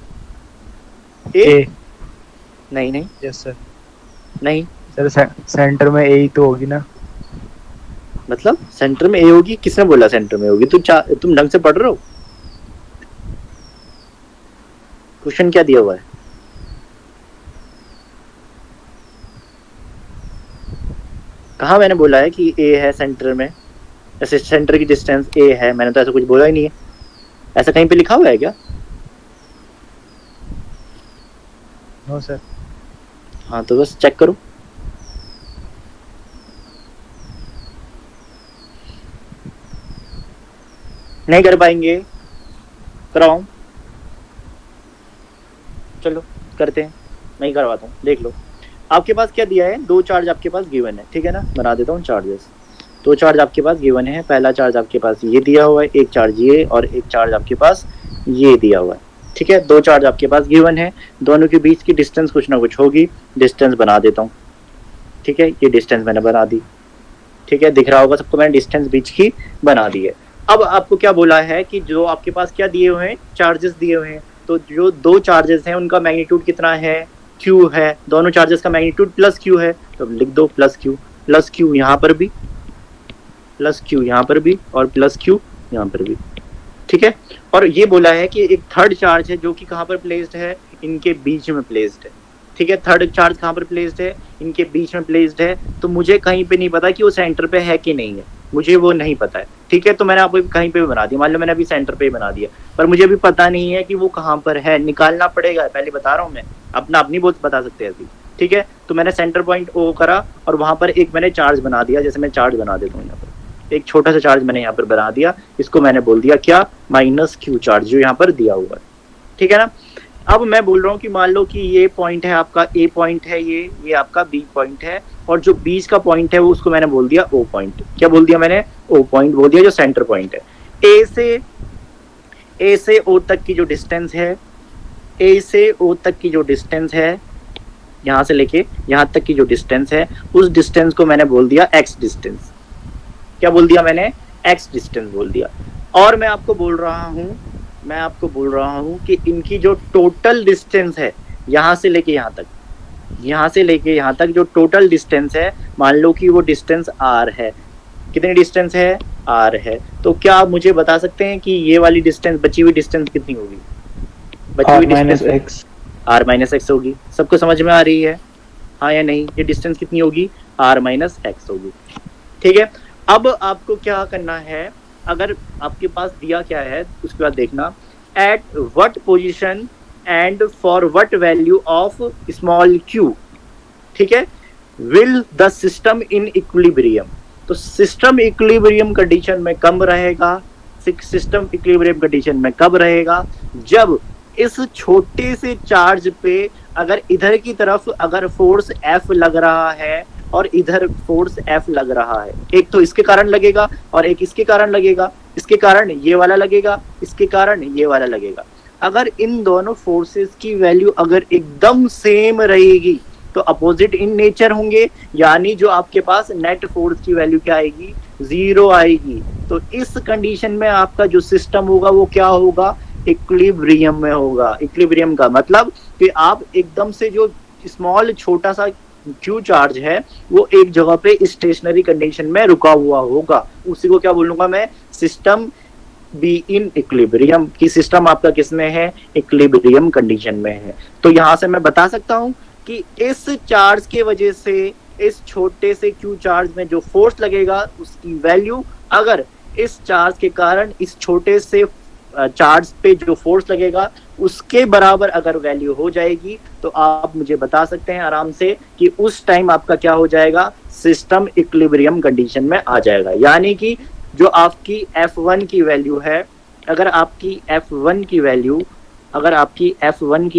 ए। नहीं नहीं। Yes sir. नहीं सर सेंटर में ए ही तो होगी ना। मतलब सेंटर में ए होगी? किसने बोला सेंटर में होगी? तुम ढंग से पढ़ रहे हो? क्वेश्चन क्या दिया हुआ है? कहा मैंने बोला है कि ए है सेंटर में? ऐसे सेंटर की डिस्टेंस ए है, मैंने तो ऐसा कुछ बोला ही नहीं है। ऐसा कहीं पे लिखा हुआ है क्या? No sir. हाँ तो बस चेक करो। नहीं कर पाएंगे, कराओ। चलो करते हैं, मैं करवाता हूँ। देख लो आपके पास क्या दिया है, 2 चार्ज आपके पास गिवन है। ठीक है ना, बना देता हूँ चार्जेस। तो दो चार्ज आपके पास गिवन है, पहला चार्ज आपके पास ये दिया हुआ है, एक चार्ज ये और एक चार्ज आपके पास ये दिया हुआ है, ठीक है। दो चार्ज आपके पास गिवन है, दोनों के बीच की डिस्टेंस कुछ ना कुछ होगी, डिस्टेंस बना देता हूँ, ठीक है। ये डिस्टेंस मैंने बना दी, ठीक है, दिख रहा होगा सबको, मैंने डिस्टेंस बीच की बना दी है। अब आपको क्या बोला है कि जो आपके पास क्या दिए हुए हैं, चार्जेस दिए हुए हैं, तो जो दो चार्जेस हैं उनका मैग्नीट्यूड कितना है, क्यू है, दोनों चार्जेस का मैग्नीट्यूड प्लस क्यू है, तो लिख दो प्लस क्यू यहाँ पर भी, प्लस क्यू यहाँ पर भी और प्लस क्यू यहाँ पर भी, ठीक है। और ये बोला है कि एक थर्ड चार्ज है जो कि कहाँ पर प्लेस्ड है, इनके बीच में प्लेस्ड है, ठीक है। थर्ड चार्ज कहाँ पर प्लेस्ड है, इनके बीच में प्लेस्ड है, तो मुझे कहीं पे नहीं पता कि वो सेंटर पे है कि नहीं है, मुझे वो नहीं पता है, ठीक है। तो मैंने आपको कहीं पे भी बना दिया, मान लो मैंने अभी सेंटर पे बना दिया, पर मुझे अभी पता नहीं है कि वो कहाँ पर है, निकालना पड़ेगा, पहले बता रहा हूँ मैं, अपना अपनी बहुत बता सकते हैं अभी, ठीक है। तो मैंने सेंटर पॉइंट ओ करा और वहां पर एक मैंने चार्ज बना दिया, जैसे मैं चार्ज बना देता हूँ यहाँ पर, एक छोटा सा चार्ज मैंने यहाँ पर बना दिया, इसको मैंने बोल दिया क्या, माइनस क्यू चार्ज, जो यहाँ पर दिया हुआ है, ठीक है ना। अब मैं बोल रहा हूँ कि मान लो कि ये पॉइंट है आपका ए पॉइंट है, ये आपका बी पॉइंट है, और जो बीच का पॉइंट है वो उसको मैंने बोल दिया ओ पॉइंट। क्या बोल दिया मैंने, ओ पॉइंट बोल दिया, जो सेंटर पॉइंट है। ए से ओ तक की जो डिस्टेंस है, ए से ओ तक की जो डिस्टेंस है, यहाँ से लेके यहाँ तक की जो डिस्टेंस है, उस डिस्टेंस को मैंने बोल दिया एक्स डिस्टेंस। क्या बोल दिया मैंने, एक्स डिस्टेंस बोल दिया। और मैं आपको बोल रहा हूँ कि इनकी जो टोटल डिस्टेंस है, यहाँ से लेके यहाँ तक जो टोटल डिस्टेंस है, मान लो कि वो डिस्टेंस आर है। कितनी डिस्टेंस है, आर है। तो क्या आप मुझे बता सकते हैं कि ये वाली डिस्टेंस, बची हुई डिस्टेंस कितनी होगी, बची हुई डिस्टेंस आर माइनस एक्स होगी। सबको समझ में आ रही है, हाँ या नहीं? ये डिस्टेंस कितनी होगी, आर माइनस एक्स होगी, ठीक है। अब आपको क्या करना है, अगर आपके पास दिया क्या है उसके बाद देखना, at what position and for what value of small Q, ठीक है, will the system in equilibrium. तो सिस्टम इक्विलिब्रियम कंडीशन में कब रहेगा, सिस्टम इक्विलिब्रियम कंडीशन में कब रहेगा, जब इस छोटे से चार्ज पे अगर इधर की तरफ अगर फोर्स F लग रहा है और इधर फोर्स F लग रहा है, एक तो इसके कारण लगेगा और एक इसके कारण लगेगा, इसके कारण ये वाला लगेगा, इसके कारण ये वाला लगेगा। अगर इन दोनों फोर्सेस की वैल्यू अगर एकदम सेम रहेगी तो अपोजिट इन नेचर होंगे, यानी जो आपके पास नेट फोर्स की वैल्यू क्या आएगी, 0 आएगी। तो इस कंडीशन में आपका जो सिस्टम होगा वो क्या होगा, इक्विलिब्रियम में होगा। इक्विलिब्रियम का मतलब कि आप एकदम से जो स्मॉल छोटा सा क्यू चार्ज है वो एक जगह पे स्टेशनरी कंडीशन में रुका हुआ होगा, उसी को क्या बोलूंगा मैं, सिस्टम बी इन इक्विलिब्रियम, की सिस्टम आपका किसमें है, इक्विलिब्रियम कंडीशन में है। तो यहां से मैं बता सकता हूं कि इस चार्ज के वजह से इस छोटे से क्यू चार्ज में जो फोर्स लगेगा उसकी वैल्यू अगर इस चार्ज के कारण इस छोटे से चार्ज पे जो फोर्स लगेगा उसके बराबर अगर वैल्यू हो जाएगी तो आप मुझे बता सकते हैं आराम से कि उस टाइम आपका क्या हो जाएगा, सिस्टम इक्विलिब्रियम कंडीशन में आ जाएगा। यानी कि जो आपकी F1 की वैल्यू है, अगर आपकी F1 की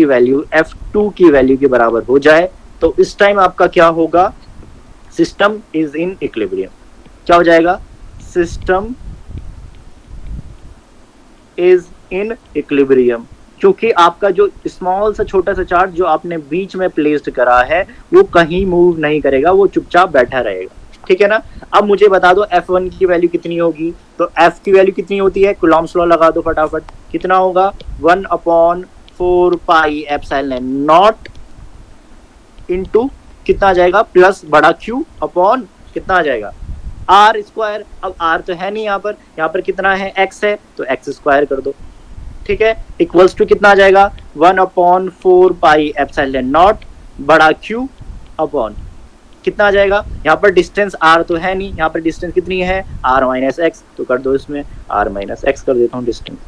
वैल्यू F2 की वैल्यू के बराबर हो जाए तो इस टाइम आपका क्या होगा, सिस्टम इज इन इक्विलिब्रियम। क्या हो जाएगा, सिस्टम इज इन इक्विलिब्रियम, क्योंकि आपका जो स्मॉल सा छोटा सा चार्ज जो आपने बीच में प्लेस्ड करा है वो कहीं मूव नहीं करेगा, वो चुपचाप बैठा रहेगा, ठीक है ना। अब मुझे बता दो F1 की वैल्यू कितनी होगी, तो F की वैल्यू कितनी होती है, कूलॉम्स लॉ लगा दो फटाफट, कितना होगा, 1/4 पाई एप्सिलॉन नॉट इनटू कितना आ जाएगा, प्लस बड़ा Q अपॉन कितना आ जाएगा, आर स्क्वायर। अब आर तो है नहीं यहाँ पर कितना है, एक्स है, तो एक्स स्क्वायर कर दो, ठीक है, इक्वल्स टू कितना आ जाएगा, 1/4 पाई एप्सिलॉन नॉट बड़ा Q अपॉन कितना आ जाएगा, यहाँ पर डिस्टेंस r तो है नहीं, यहाँ पर डिस्टेंस कितनी है, r माइनस एक्स, तो कर दो इसमें r माइनस एक्स कर देता हूँ डिस्टेंस,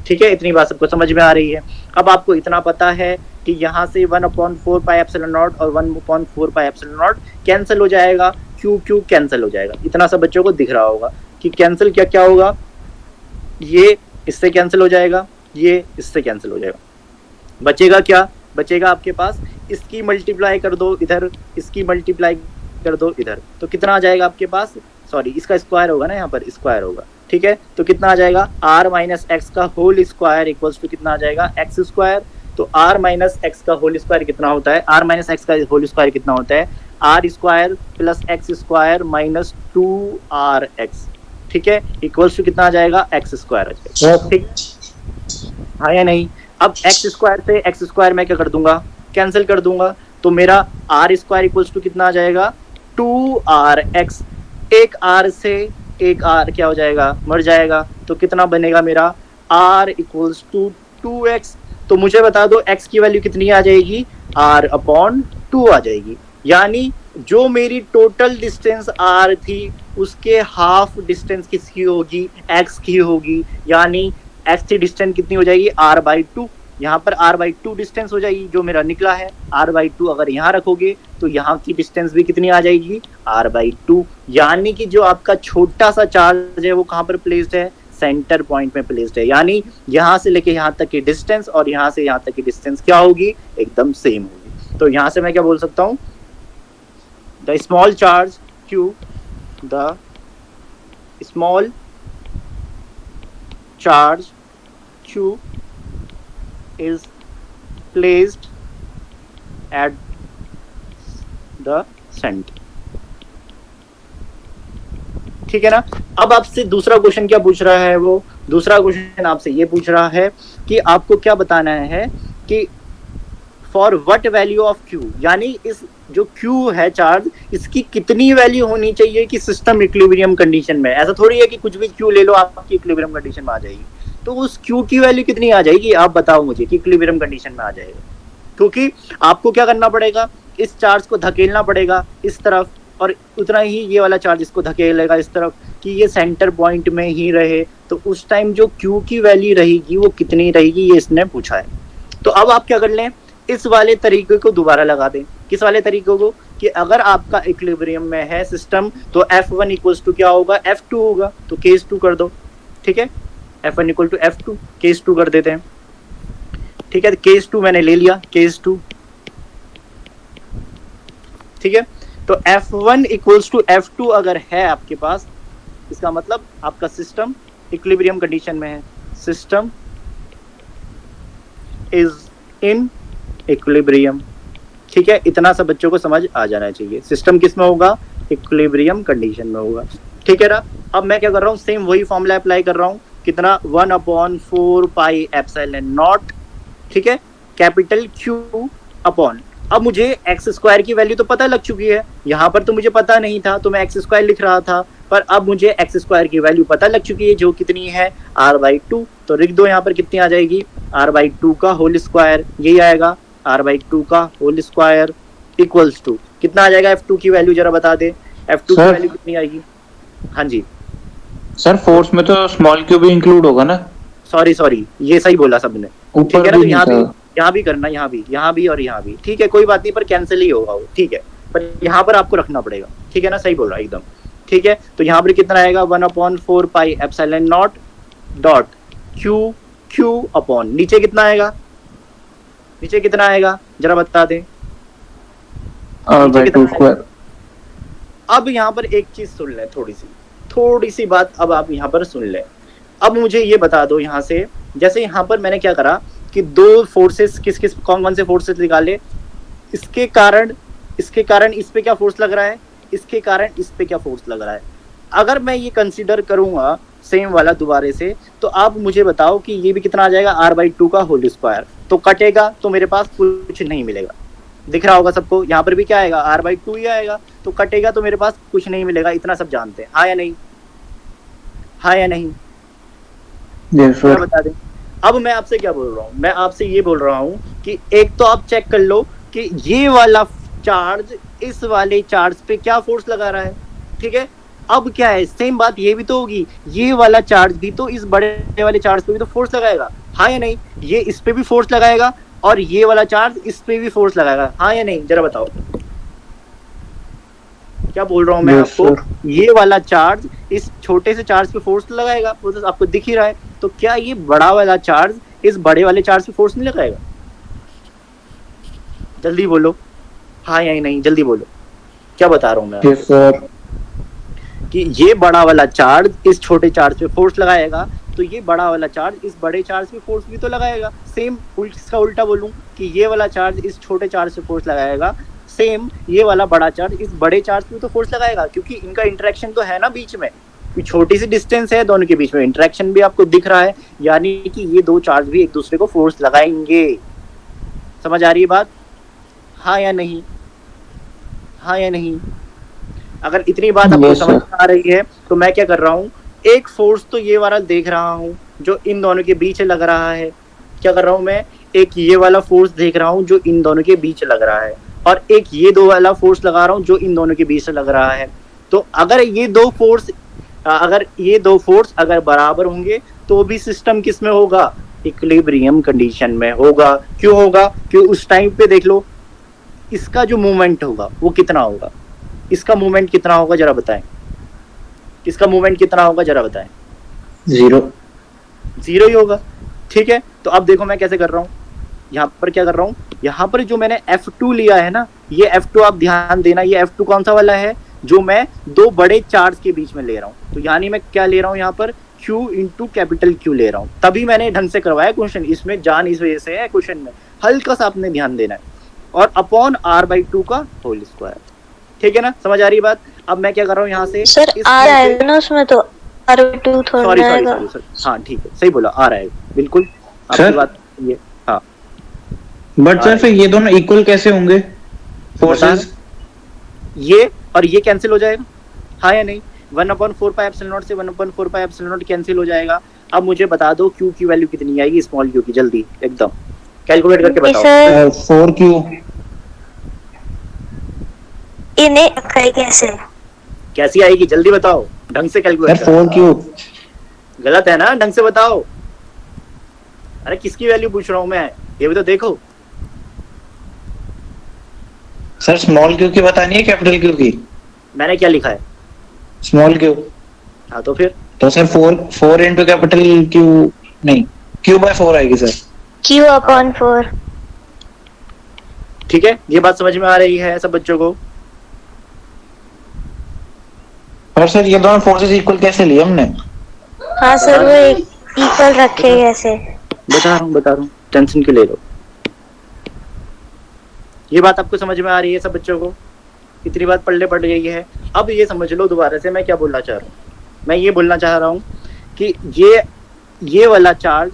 ठीक है। इतनी बात सबको समझ में आ रही है। अब आपको इतना पता है कि यहाँ से 1/4 पाई एप्सिलॉन नॉट और 1/4 पाई एप्सिलॉन नॉट कैंसिल हो जाएगा, क्यू कैंसिल हो जाएगा। इतना सब बच्चों को दिख रहा होगा कि कैंसिल क्या होगा, ये इससे कैंसिल हो जाएगा, ये इससे कैंसिल हो जाएगा, बचेगा क्या, बचेगा आपके पास, इसकी मल्टीप्लाई कर दो इधर, इसकी मल्टीप्लाई कर दो इधर, तो कितना आ जाएगा आपके पास, सॉरी इसका स्क्वायर होगा ना, यहाँ पर स्क्वायर होगा, ठीक है। तो कितना आ जाएगा, r माइनस एक्स का होल स्क्वायर इक्वल्स टू कितना आ जाएगा, एक्स स्क्वायर। तो r माइनस एक्स का होल स्क्वायर कितना होता है, r माइनस एक्स का होल स्क्वायर कितना होता है, R square plus X square minus 2rx, ठीक है, इक्वल्स टू कितना आ जाएगा, एक्स स्क्वायर आ जाएगा, ठीक, हाँ या नहीं। अब एक्स स्क्वायर से एक्स स्क्वायर मैं क्या कर दूंगा, कैंसिल कर दूंगा, तो मेरा आर स्क्वायर इक्वल्स टू कितना आ जाएगा, 2rx। एक आर से एक आर क्या हो जाएगा, मर जाएगा, तो कितना बनेगा मेरा, r इक्वल्स टू 2x। तो मुझे बता दो x की वैल्यू कितनी आ जाएगी, r/2 आ जाएगी। यानी जो मेरी टोटल डिस्टेंस r थी उसके हाफ डिस्टेंस किसकी होगी, x की होगी। यानी x की डिस्टेंस कितनी हो जाएगी, r/2। यहाँ पर r/2 डिस्टेंस हो जाएगी जो मेरा निकला है। r/2 अगर यहाँ रखोगे तो यहाँ की डिस्टेंस भी कितनी आ जाएगी, r/2। यानी कि जो आपका छोटा सा चार्ज है वो कहाँ पर प्लेस्ड है, सेंटर पॉइंट में प्लेस्ड है। यानी यहाँ से लेके यहाँ तक की डिस्टेंस और यहाँ से यहाँ तक की डिस्टेंस क्या होगी, एकदम सेम होगी। तो यहाँ से मैं क्या बोल सकता हूँ, the small charge q, the small charge q is placed at the center, ठीक है ना। अब आपसे दूसरा क्वेश्चन क्या पूछ रहा है, वो दूसरा क्वेश्चन आपसे ये पूछ रहा है कि आपको क्या बताना है कि for what value of q, यानी इस जो q है चार्ज, इसकी कितनी वैल्यू होनी चाहिए कि सिस्टम इक्विलिब्रियम कंडीशन में। ऐसा थोड़ी है कि कुछ भी q ले लो आपकी इक्विलिब्रियम कंडीशन में आ जाएगी। तो उस q की वैल्यू कितनी आ जाएगी, आप बताओ मुझे कि इक्विलिब्रियम कंडीशन में आ जाएगा। क्योंकि आपको क्या करना पड़ेगा, इस चार्ज को धकेलना पड़ेगा इस तरफ, और उतना ही ये वाला चार्ज इसको धकेलेगा इस तरफ कि ये सेंटर पॉइंट में ही रहे। तो उस टाइम जो q की वैल्यू रहेगी वो कितनी रहेगी, ये इसने पूछा है। तो अब आप क्या कर लें, इस वाले तरीके को दोबारा लगा दें। किस वाले तरीके को, कि अगर आपका इक्विलिब्रियम में है सिस्टम तो F1 इक्वल्स टू क्या होगा, F2 होगा। तो केस 2 कर दो, ठीक है, F1 equal to F2, case 2 कर देते हैं, ठीक है। केस 2 मैंने ले लिया, केस 2, ठीक है। तो F1 इक्वल्स टू F2 अगर है आपके पास, इसका मतलब आपका सिस्टम इक्विलिब्रियम कंडीशन में है, सिस्टम इज इन इक्विलिब्रियम, ठीक है। इतना सब बच्चों को समझ आ जाना चाहिए, सिस्टम किस में होगा, इक्विलिब्रियम कंडीशन में होगा, ठीक है ना। अब मैं क्या कर रहा हूँ, सेम वही फॉर्मूला अप्लाई कर रहा हूँ, कितना, 1/4 पाई एप्सिलॉन नॉट, ठीक है, कैपिटल Q अपॉन। अब मुझे एक्स स्क्वायर की वैल्यू तो पता लग चुकी है, यहाँ पर तो मुझे पता नहीं था तो मैं एक्स स्क्वायर लिख रहा था, पर अब मुझे एक्स स्क्वायर की वैल्यू पता लग चुकी है जो कितनी है, r/2। तो लिख दो यहाँ पर कितनी आ जाएगी, r/2 का होल स्क्वायर, यही आएगा, r/2 का होल स्क्वायर इक्वल्स टू कितना आ जाएगा, F2 की वैल्यू जरा बता दे, F2 की वैल्यू कितनी आएगी। हाँ जी सर, फोर्स में तो स्मॉल q भी इंक्लूड होगा ना। सॉरी ये सही बोला सबने, ठीक है ना। तो यहाँ भी करना, यहाँ भी और यहाँ भी, ठीक है, कोई बात नहीं, पर कैंसिल ही होगा वो, ठीक है, पर यहाँ पर आपको रखना पड़ेगा, ठीक है ना, सही बोल रहा है एकदम, ठीक है। तो यहाँ पर कितना आएगा, 1/4 pi epsilon not dot Q upon, नीचे कितना आएगा, नीचे कितना आएगा जरा बता दे, r/2²। अब यहाँ पर एक चीज सुन ले, थोड़ी सी बात अब आप यहाँ पर सुन ले। अब मुझे ये बता दो यहाँ से, जैसे यहाँ पर मैंने क्या करा कि दो फोर्सेस, कौन से फोर्सेस निकाले, इसके कारण इस पे क्या फोर्स लग रहा है, इसके कारण इस पे क्या फोर्स लग रहा है। अगर मैं ये कंसीडर करूंगा सेम वाला दोबारे से, तो आप मुझे बताओ कि ये भी कितना आ जाएगा, r/2 का होल स्क्वायर। तो कटेगा तो मेरे पास कुछ नहीं मिलेगा, दिख रहा होगा सबको, यहाँ पर भी क्या आएगा, r/2 ही आएगा। तो कटेगा तो मेरे पास कुछ नहीं मिलेगा, इतना सब जानते हैं, हाँ या नहीं, हाँ या नहीं, बता दें। अब मैं आपसे क्या बोल रहा हूँ, मैं आपसे ये बोल रहा हूँ कि एक तो आप चेक कर लो कि ये वाला चार्ज इस वाले चार्ज पे क्या फोर्स लगा रहा है, ठीक है। अब क्या है, सेम बात ये भी तो होगी, ये वाला चार्ज भी तो इस बड़े वाले चार्ज पे भी तो फोर्स लगाएगा, हाँ या नहीं। ये इस पे भी फोर्स लगाएगा और ये वाला चार्ज इस पे भी फोर्स लगाएगा, हाँ या नहीं, जरा बताओ क्या बोल रहा हूँ मैं आपको। ये वाला चार्ज इस छोटे से चार्ज पे फोर्स लगाएगा, वो तो आपको दिख ही रहा है। तो क्या ये बड़ा वाला चार्ज इस बड़े वाले चार्ज पे फोर्स नहीं लगाएगा, जल्दी बोलो, हाँ या नहीं, जल्दी बोलो, क्या बता रहा हूँ मैं। yes, कि ये बड़ा वाला चार्ज इस छोटे चार्ज पे फोर्स लगाएगा, तो ये बड़ा वाला चार्ज इस बड़े चार्ज पे फोर्स भी तो लगाएगा। सेम इसका उल्टा बोलूं कि ये वाला चार्ज इस छोटे चार्ज पे फोर्स लगाएगा, सेम ये वाला बड़ा चार्ज इस बड़े चार्ज पे तो फोर्स लगाएगा, क्योंकि इनका इंटरेक्शन तो है ना बीच में, छोटी सी डिस्टेंस है दोनों के बीच में, इंटरेक्शन भी आपको दिख रहा है, यानी कि ये दो चार्ज भी एक दूसरे को फोर्स लगाएंगे। समझ आ रही है बात? हाँ या नहीं? हाँ या नहीं? अगर इतनी बात आपको समझ आ रही है तो मैं क्या कर रहा हूँ, एक फोर्स तो ये वाला देख रहा हूँ जो इन दोनों के बीच लग रहा है। क्या कर रहा हूँ मैं? एक ये वाला फोर्स देख रहा हूँ जो इन दोनों के बीच लग रहा है, और एक ये दो वाला फोर्स लगा रहा हूँ जो इन दोनों के बीच लग रहा है। तो अगर ये दो फोर्स अगर बराबर होंगे तो भी सिस्टम किस में होगा? इक्विलिब्रियम कंडीशन में होगा। क्यों होगा? क्योंकि उस टाइम पे देख लो इसका जो मूवमेंट होगा वो कितना होगा, इसका मूवमेंट कितना होगा जरा बताएं, इसका मूवमेंट कितना होगा जरा बताएं? जीरो ही होगा। ठीक है, तो अब देखो मैं कैसे कर रहा हूँ, यहाँ पर क्या कर रहा हूँ, यहाँ पर जो मैंने F2 लिया है ना, ये F2 आप ध्यान देना, ये F2 कौन सा वाला है? जो मैं दो बड़े चार्ज के बीच में ले रहा हूँ। तो यानी मैं क्या ले रहा हूँ यहाँ पर? Q इंटू कैपिटल Q ले रहा हूँ। तभी मैंने ढंग से करवाया क्वेश्चन, इसमें जान इस वजह से है क्वेश्चन में, हल्का सा आपने ध्यान देना है, और अपॉन R/2 का होल स्क्वायर। ठीक है ना, समझ आ रही बात? अब मैं क्या कर रहा हूँ यहाँ से, सर R आएगा ना उसमें, तो R/2 थोड़ा आएगा। हाँ ठीक है, सही बोला, R आएगा, बिल्कुल आपकी बात ये। हाँ बट सर फिर ये दोनों इक्वल कैसे होंगे फोर्सेस? ये और ये कैंसिल हो जाएगा, हाँ या नहीं? 1/4 पाई एप्सिलॉन नॉट से 1/4 पाई एप्सिलॉन नॉट कैंसिल हो जाएगा। अब मुझे बता दो Q की वैल्यू कितनी आएगी, स्मॉल q की, जल्दी एकदम कैलकुलेट करके बताओ। 4Q। इन्हें कैसे आएगी जल्दी बताओ, ढंग से कैलकुलेट। 4Q गलत है ना, ढंग से बताओ। अरे किसकी वैल्यू पूछ रहा हूँ मैं, ये भी तो देखो। सर स्मॉल Q की बतानी है कैपिटल Q की? मैंने क्या लिखा है? Small Q। हाँ तो फिर तो सर 4 इंटू कैपिटल Q, नहीं Q/4 आएगी सर। Q/4। ठीक है, ये बात समझ में आ रही है सब बच्चों को? और सर ये दोनों फोर्सेस इक्वल कैसे लिए हमने? हाँ सर, वो इक्वल रखे कैसे? बता रहा हूँ, टेंशन क्यों ले लो। ये बात आपको समझ में आ रही है सब बच्चों को? इतनी बात पढ़ गई है। अब ये समझ लो दोबारा से मैं क्या बोलना चाह रहा हूँ। मैं ये बोलना चाह रहा हूँ कि ये वाला चार्ज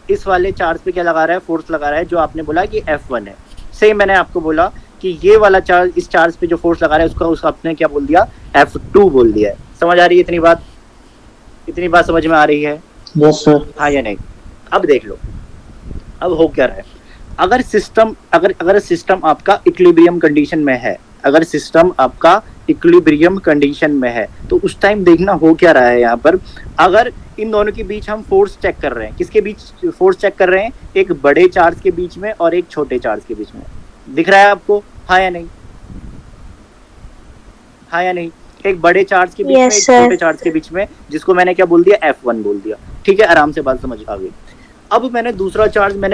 इस वाले चार्ज पे क्या लगा रहा है? फोर्स लगा रहा है, जो आपने बोला कि F1 है। सेम मैंने आपको बोला कि ये वाला चार्ज इस चार्ज पे जो फोर्स लगा रहा है उसका आपने क्या बोल दिया? F2 बोल दिया है। समझ आ रही है इतनी बात समझ में आ रही है? Yes sir. हाँ या नहीं? अब देख लो, अब हो क्या रहा है। अगर सिस्टम आपका इक्विलिब्रियम कंडीशन में है, अगर सिस्टम आपका इक्विलिब्रियम कंडीशन में है, तो उस टाइम देखना हो क्या रहा है यहाँ पर। अगर इन दोनों के बीच हम फोर्स चेक कर रहे हैं, किसके बीच फोर्स चेक कर रहे हैं? एक बड़े चार्ज के बीच में और एक छोटे चार्ज के बीच में। दिख रहा है आपको? हाँ या नहीं? हाँ या नहीं? एक बड़े चार्ज के बीच में, एक छोटे चार्ज के बीच में, जिसको मैंने क्या बोल दिया? F1 बोल दिया। ठीक है, आराम से बात समझ आ गई। अब मैंने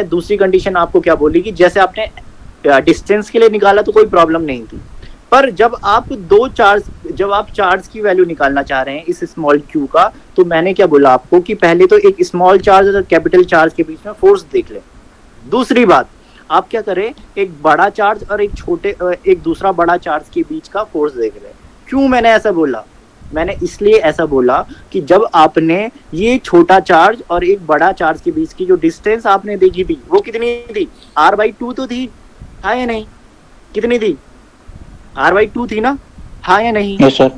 दूसरी कंडीशन आपको क्या बोली कि जैसे आपने डिस्टेंस के लिए निकाला तो कोई प्रॉब्लम नहीं थी, पर जब आप चार्ज की वैल्यू निकालना चाह रहे हैं इस स्मॉल q का, तो मैंने क्या बोला आपको कि पहले तो एक स्मॉल चार्ज और कैपिटल चार्ज के बीच में फोर्स देख लें। दूसरी बात, आप क्या करें, एक बड़ा चार्ज और एक दूसरा बड़ा चार्ज के बीच का फोर्स देख लें। क्यों मैंने ऐसा बोला? मैंने इसलिए ऐसा बोला कि जब आपने ये छोटा चार्ज और एक बड़ा चार्ज के बीच की जो डिस्टेंस आपने देखी थी वो कितनी थी? R/2 तो थी, हाँ या नहीं? कितनी थी? R/2 थी ना, हाँ या नहीं? Yes sir.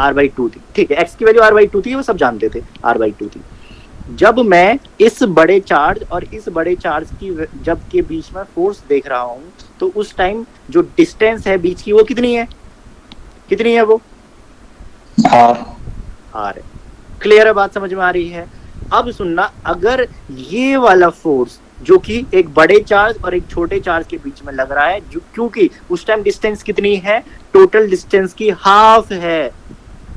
R/2 थी। ठीक है, x की वैल्यू R/2 थी, वो सब जानते थे R/2 थी। जब मैं इस बड़े चार्ज और इस बड़े चार्ज की जब के बीच में फोर्स देख रहा हूँ, तो उस टाइम जो डिस्टेंस है बीच की वो कितनी है? कितनी है वो? R है। क्लियर है बात, समझ में आ रही है? अब सुनना, अगर ये वाला फोर्स जो कि एक बड़े चार्ज और एक छोटे चार्ज के बीच में लग रहा है, क्योंकि उस टाइम डिस्टेंस कितनी है? टोटल डिस्टेंस की हाफ है।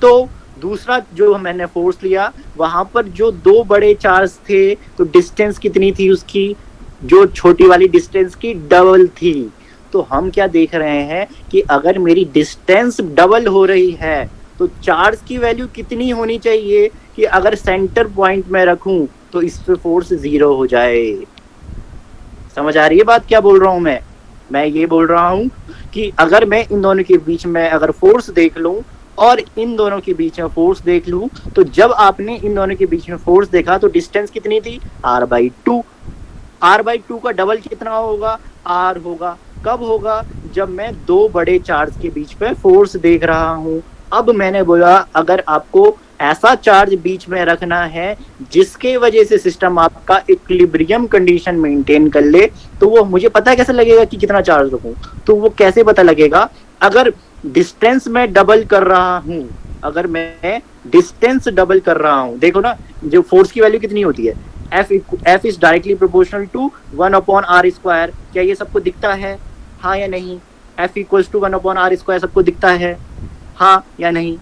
तो दूसरा जो मैंने फोर्स लिया वहां पर जो दो बड़े चार्ज थे, तो डिस्टेंस कितनी थी उसकी? जो छोटी वाली डिस्टेंस की डबल थी। तो हम क्या देख रहे हैं कि अगर मेरी डिस्टेंस डबल हो रही है तो चार्ज की वैल्यू कितनी होनी चाहिए कि अगर सेंटर पॉइंट में रखूं तो इस पे फोर्स 0 हो जाए। समझ आ रही है बात क्या बोल रहा हूं मैं ये बोल रहा हूं कि अगर मैं इन दोनों के बीच में अगर फोर्स देख लूं और इन दोनों के बीच में फोर्स देख लूं, तो जब आपने इन दोनों के बीच में फोर्स देखा तो डिस्टेंस कितनी थी, r/2। r/2 का डबल कितना होगा, r होगा। कब होगा, जब मैं दो बड़े चार्ज के बीच में फोर्स देख रहा हूं। अब मैंने बोला अगर आपको ऐसा चार्ज बीच में रखना है जिसके वजह से सिस्टम आपका इक्विलिब्रियम कंडीशन मेंटेन कर ले, तो वो मुझे पता है कैसे लगेगा कि कितना चार्ज रखूं। तो वो कैसे पता लगेगा, अगर डिस्टेंस में डबल कर रहा हूं, अगर मैं डिस्टेंस डबल कर रहा हूं, देखो ना जो फोर्स की वैल्यू कितनी होती है, F is directly proportional to 1/r²। क्या ये सबको दिखता है, हाँ या नहीं? F इक्वल्स टू 1/r² सबको दिखता है, हाँ या नहीं?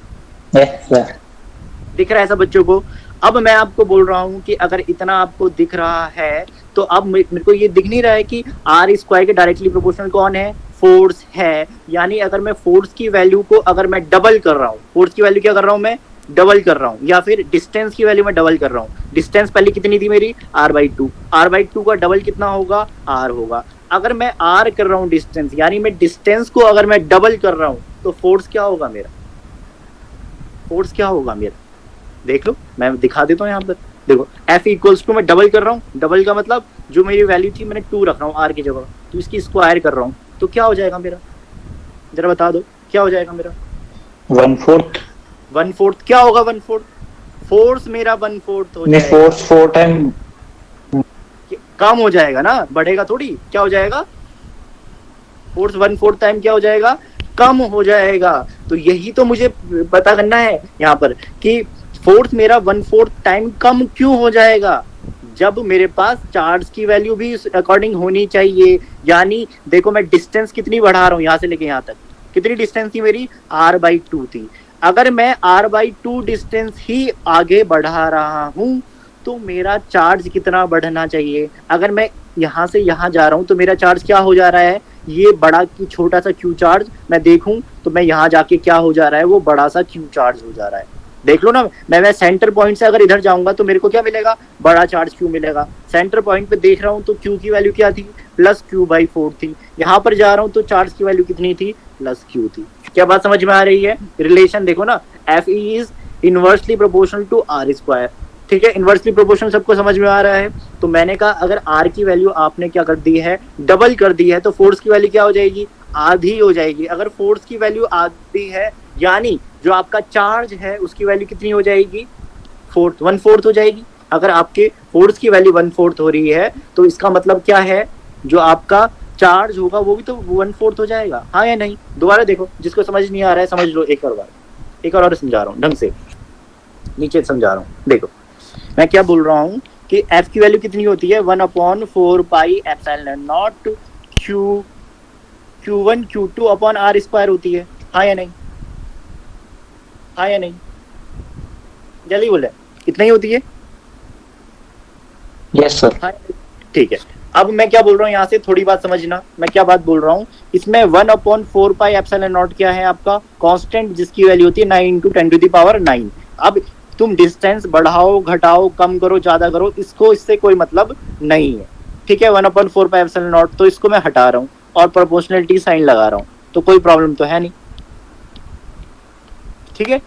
दिख रहा है सब बच्चों को? अब मैं आपको बोल रहा हूँ कि अगर इतना आपको दिख रहा है तो अब मेरे को ये दिख नहीं रहा है कि r² के डायरेक्टली प्रोपोर्शनल कौन है, फोर्स है। यानी अगर मैं फोर्स की वैल्यू को अगर मैं डबल कर रहा हूँ, फोर्स की वैल्यू क्या कर रहा हूँ मैं, डबल कर रहा हूँ, या फिर डिस्टेंस की वैल्यू में डबल कर रहा हूँ। डिस्टेंस पहले कितनी थी मेरी, r/2। r/2 का डबल कितना होगा, r होगा। अगर मैं r कर रहा हूँ डिस्टेंस, यानी मैं डिस्टेंस को अगर मैं डबल कर रहा हूँ तो फोर्स क्या होगा मेरा, फोर्स क्या होगा मेरा, देख लो मैं दिखा देता हूँ यहाँ पर। देखो F इक्वल्स टू मैं डबल कर रहा हूँ, डबल का मतलब जो मेरी वैल्यू थी मैंने 2 रख रहा हूँ r की जगह, तो इसकी स्क्वायर कर रहा हूँ, तो क्या हो जाएगा मेरा, जरा बता दो क्या हो जाएगा मेरा, 1/4 क्या होगा, 1/4 फोर्स मेरा 1/4 हो जाएगा। फोर्स 4 टाइम कम हो जाएगा ना, बढ़ेगा थोड़ी, क्या हो जाएगा, फोर्स 1/4 टाइम क्या हो जाएगा, कम हो जाएगा। तो यही तो मुझे पता करना है यहाँ पर कि फोर्स मेरा 1/4 टाइम कम क्यों हो जाएगा, जब मेरे पास चार्ज की वैल्यू भी अकॉर्डिंग होनी चाहिए। यानी देखो मैं डिस्टेंस कितनी बढ़ा रहा हूँ, यहाँ से लेके यहाँ तक कितनी डिस्टेंस थी मेरी, r/2 थी। अगर मैं r/2 डिस्टेंस ही आगे बढ़ा रहा हूँ तो मेरा चार्ज कितना बढ़ना चाहिए। अगर मैं यहाँ से यहाँ जा रहा हूँ तो मेरा चार्ज क्या हो जा रहा है, ये बड़ा की छोटा सा क्यू चार्ज मैं देखूं तो मैं यहाँ जाके क्या हो जा रहा है, वो बड़ा सा क्यू चार्ज हो जा रहा है। देख लो ना, मैं सेंटर पॉइंट से अगर इधर जाऊंगा तो मेरे को क्या मिलेगा, बड़ा चार्ज क्यू मिलेगा। सेंटर पॉइंट पे देख रहा हूँ तो क्यू की वैल्यू क्या थी, +q/4 थी। यहाँ पर जा रहा हूँ तो चार्ज की वैल्यू कितनी थी, +q थी। क्या बात समझ में आ रही है? रिलेशन देखो ना, F is inversely proportional to r²। ठीक है, इनवर्सली प्रोपोर्शनल सबको समझ में आ रहा है। तो मैंने कहा अगर r की वैल्यू आपने क्या कर दी है, डबल कर दी है, तो फोर्स की वैल्यू क्या हो जाएगी, आधी हो जाएगी। अगर फोर्स की वैल्यू आधी है यानी जो आपका चार्ज है उसकी वैल्यू कितनी हो जाएगी, 1/4 हो जाएगी। अगर आपके फोर्स की वैल्यू 1/4 हो रही है तो इसका मतलब क्या है, जो आपका चार्ज होगा वो भी तो 1/4 हो जाएगा, हाँ या नहीं? दोबारा देखो, जिसको समझ नहीं आ रहा है समझ लो एक और बार, एक और समझा रहा हूँ ढंग से, नीचे समझा रहा हूँ। देखो मैं क्या बोल रहा हूँ कि F की वैल्यू कितनी होती है, 1/4πε0 Q1 Q2/r² होती है, हाँ या नहीं, हाँ या नहीं? जल्दी बोले, इतना ही होती है? Yes sir. हाँ, ठीक है। अब मैं क्या बोल रहा हूँ, यहाँ से थोड़ी बात समझना, मैं क्या बात बोल रहा हूँ। इसमें 1/4πε0 क्या है, आपका कांस्टेंट जिसकी वैल्यू होती है 9 × 10⁹। अब तुम डिस्टेंस बढ़ाओ घटाओ कम करो ज्यादा करो, इससे कोई मतलब नहीं है। ठीक है, 1/4πε0 तो इसको मैं हटा रहा हूँ और प्रोपोर्शनलिटी साइन लगा रहा हूँ, तो कोई प्रॉब्लम तो है नहीं। ठीक है,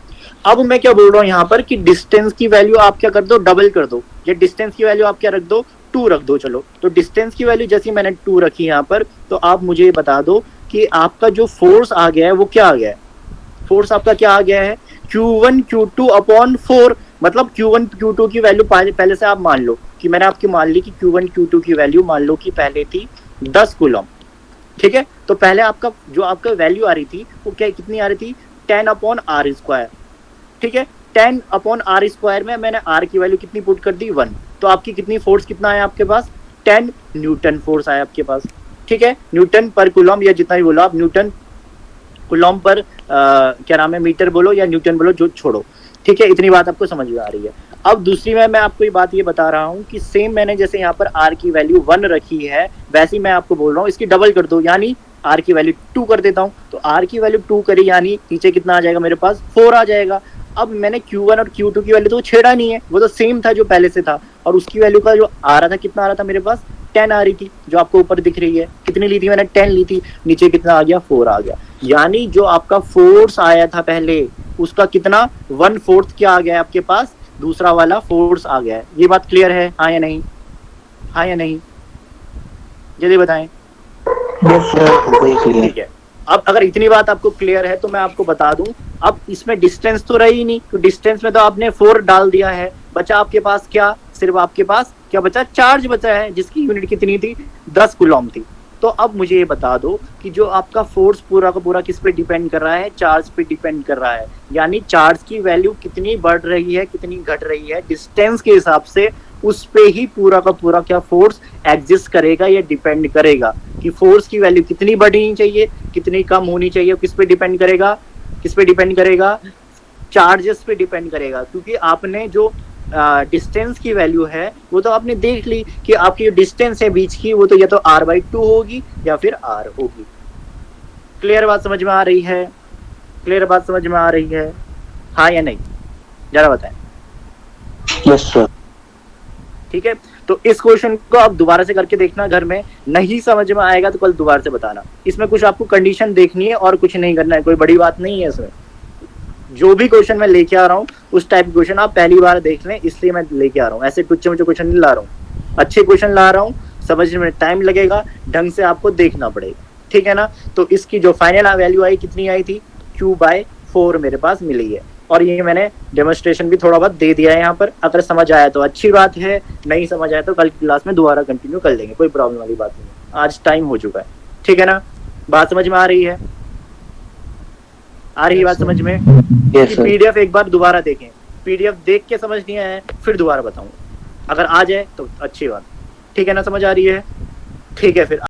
अब मैं क्या बोल रहा हूँ यहाँ पर कि डिस्टेंस की वैल्यू आप क्या कर दो, डबल कर दो। या डिस्टेंस की वैल्यू आप क्या रख दो, 2 रख दो। चलो, तो डिस्टेंस की वैल्यू जैसी मैंने 2 रखी यहाँ पर, तो आप मुझे बता दो कि आपका जो फोर्स आ गया है वो क्या आ गया है। फोर्स आपका क्या आ गया है, Q1 Q2/4। मतलब Q1 Q2 की वैल्यू पहले से आप मान लो कि मैंने आपकी मान ली कि Q1 Q2 की वैल्यू मान लो कि पहले थी 10 कूलम। ठीक है, तो पहले आपका जो आपका वैल्यू आ रही थी वो क्या कितनी आ रही थी, 10/r²। ठीक है, 10/r² में मैंने r की वैल्यू कितनी पुट कर दी, 1। तो आपकी कितनी फोर्स कितना आया आपके पास, 10 न्यूटन फोर्स आया आपके पास। ठीक है, न्यूटन पर कूलम या जितना भी बोलो आप, न्यूटन कूलम पर क्या नाम है, मीटर बोलो या न्यूटन बोलो, जो छोड़ो। ठीक है, इतनी बात आपको समझ में आ रही है। अब दूसरी में मैं आपको ये बात ये बता रहा हूँ कि सेम मैंने जैसे यहाँ पर r की वैल्यू 1 रखी है, वैसे ही मैं आपको बोल रहा हूँ इसकी डबल कर दो, यानी आर की वैल्यू 2 कर देता हूँ, तो आर की वैल्यू 2 करी यानी नीचे कितना आ जाएगा मेरे पास 4 आ जाएगा। अब मैंने Q1 और Q2 की वैल्यू तो छेड़ा नहीं है, वो तो सेम था जो पहले से था, और उसकी वैल्यू का जो आ रहा था कितना आ रहा था मेरे पास 10 आ रही थी, जो आपको ऊपर दिख रही है। कितनी ली थी मैंने 10 ली थी, नीचे कितना आ गया 4 आ गया। यानी जो आपका फोर्स आया था पहले उसका कितना 1/4 क्या आ गया है आपके पास, दूसरा वाला फोर्स आ गया है। ये बात क्लियर है, हाँ या नहीं, हाँ या नहीं, जल्दी बताएं। यस सर, ठीक है, अब अगर इतनी बात आपको क्लियर है तो मैं आपको बता दूं, अब इसमें डिस्टेंस तो रही नहीं, तो डिस्टेंस में तो आपने 4 डाल दिया है, बचा आपके पास क्या, सिर्फ आपके पास क्या बचा, चार्ज बचा है, जिसकी यूनिट कितनी थी 10 कूलम थी। तो अब मुझे ये बता दो कि जो आपका फोर्स पूरा का पूरा किस पे डिपेंड कर रहा है, चार्ज पे डिपेंड कर रहा है। यानी चार्ज की वैल्यू कितनी बढ़ रही है कितनी घट रही है डिस्टेंस के हिसाब से, उस पे ही पूरा का पूरा क्या फोर्स एग्जिस्ट करेगा, या डिपेंड करेगा कि फोर्स की वैल्यू कितनी बढ़नी चाहिए कितनी कम होनी चाहिए। किस पे डिपेंड करेगा, किस पे डिपेंड करेगा, चार्जेस पे डिपेंड करेगा। क्योंकि आपने जो डिस्टेंस की वैल्यू है वो तो आपने देख ली कि आपकी जो डिस्टेंस है बीच की वो तो या तो r/2 होगी या फिर r होगी। क्लियर बात समझ में आ रही है, क्लियर बात समझ में आ रही है, हाँ या नहीं, जरा बताएं। Yes sir. ठीक है, तो इस क्वेश्चन को आप दोबारा से करके देखना घर में, नहीं समझ में आएगा तो कल दोबारा से बताना। इसमें कुछ आपको कंडीशन देखनी है और कुछ नहीं करना है, कोई बड़ी बात नहीं है इसमें। जो भी क्वेश्चन मैं लेके आ रहा हूँ उस टाइप के क्वेश्चन आप पहली बार देख लें, इसलिए मैं लेके आ रहा हूँ। ऐसे टुच्चे मुच्चे क्वेश्चन नहीं ला रहा हूँ, अच्छे क्वेश्चन ला रहा हूँ, समझने में टाइम लगेगा, ढंग से आपको देखना पड़ेगा, ठीक है ना। तो इसकी जो फाइनल वैल्यू आई कितनी आई थी, Q/4 मेरे पास मिली है, और ये मैंने डेमोन्स्ट्रेशन भी थोड़ा बहुत दे दिया है यहाँ पर। अगर समझ आया तो अच्छी बात है, नहीं समझ आया तो कल क्लास में दोबारा कंटिन्यू कर लेंगे, कोई प्रॉब्लम वाली बात नहीं। आज टाइम हो चुका है, ठीक है ना, बात समझ में आ रही है, आ रही है बात समझ में। Yes sir. पीडीएफ एक बार दोबारा देखें, पीडीएफ देख के समझ नहीं आया है फिर दोबारा बताऊंगा, अगर आ जाए तो अच्छी बात, ठीक है ना, समझ आ रही है, ठीक है फिर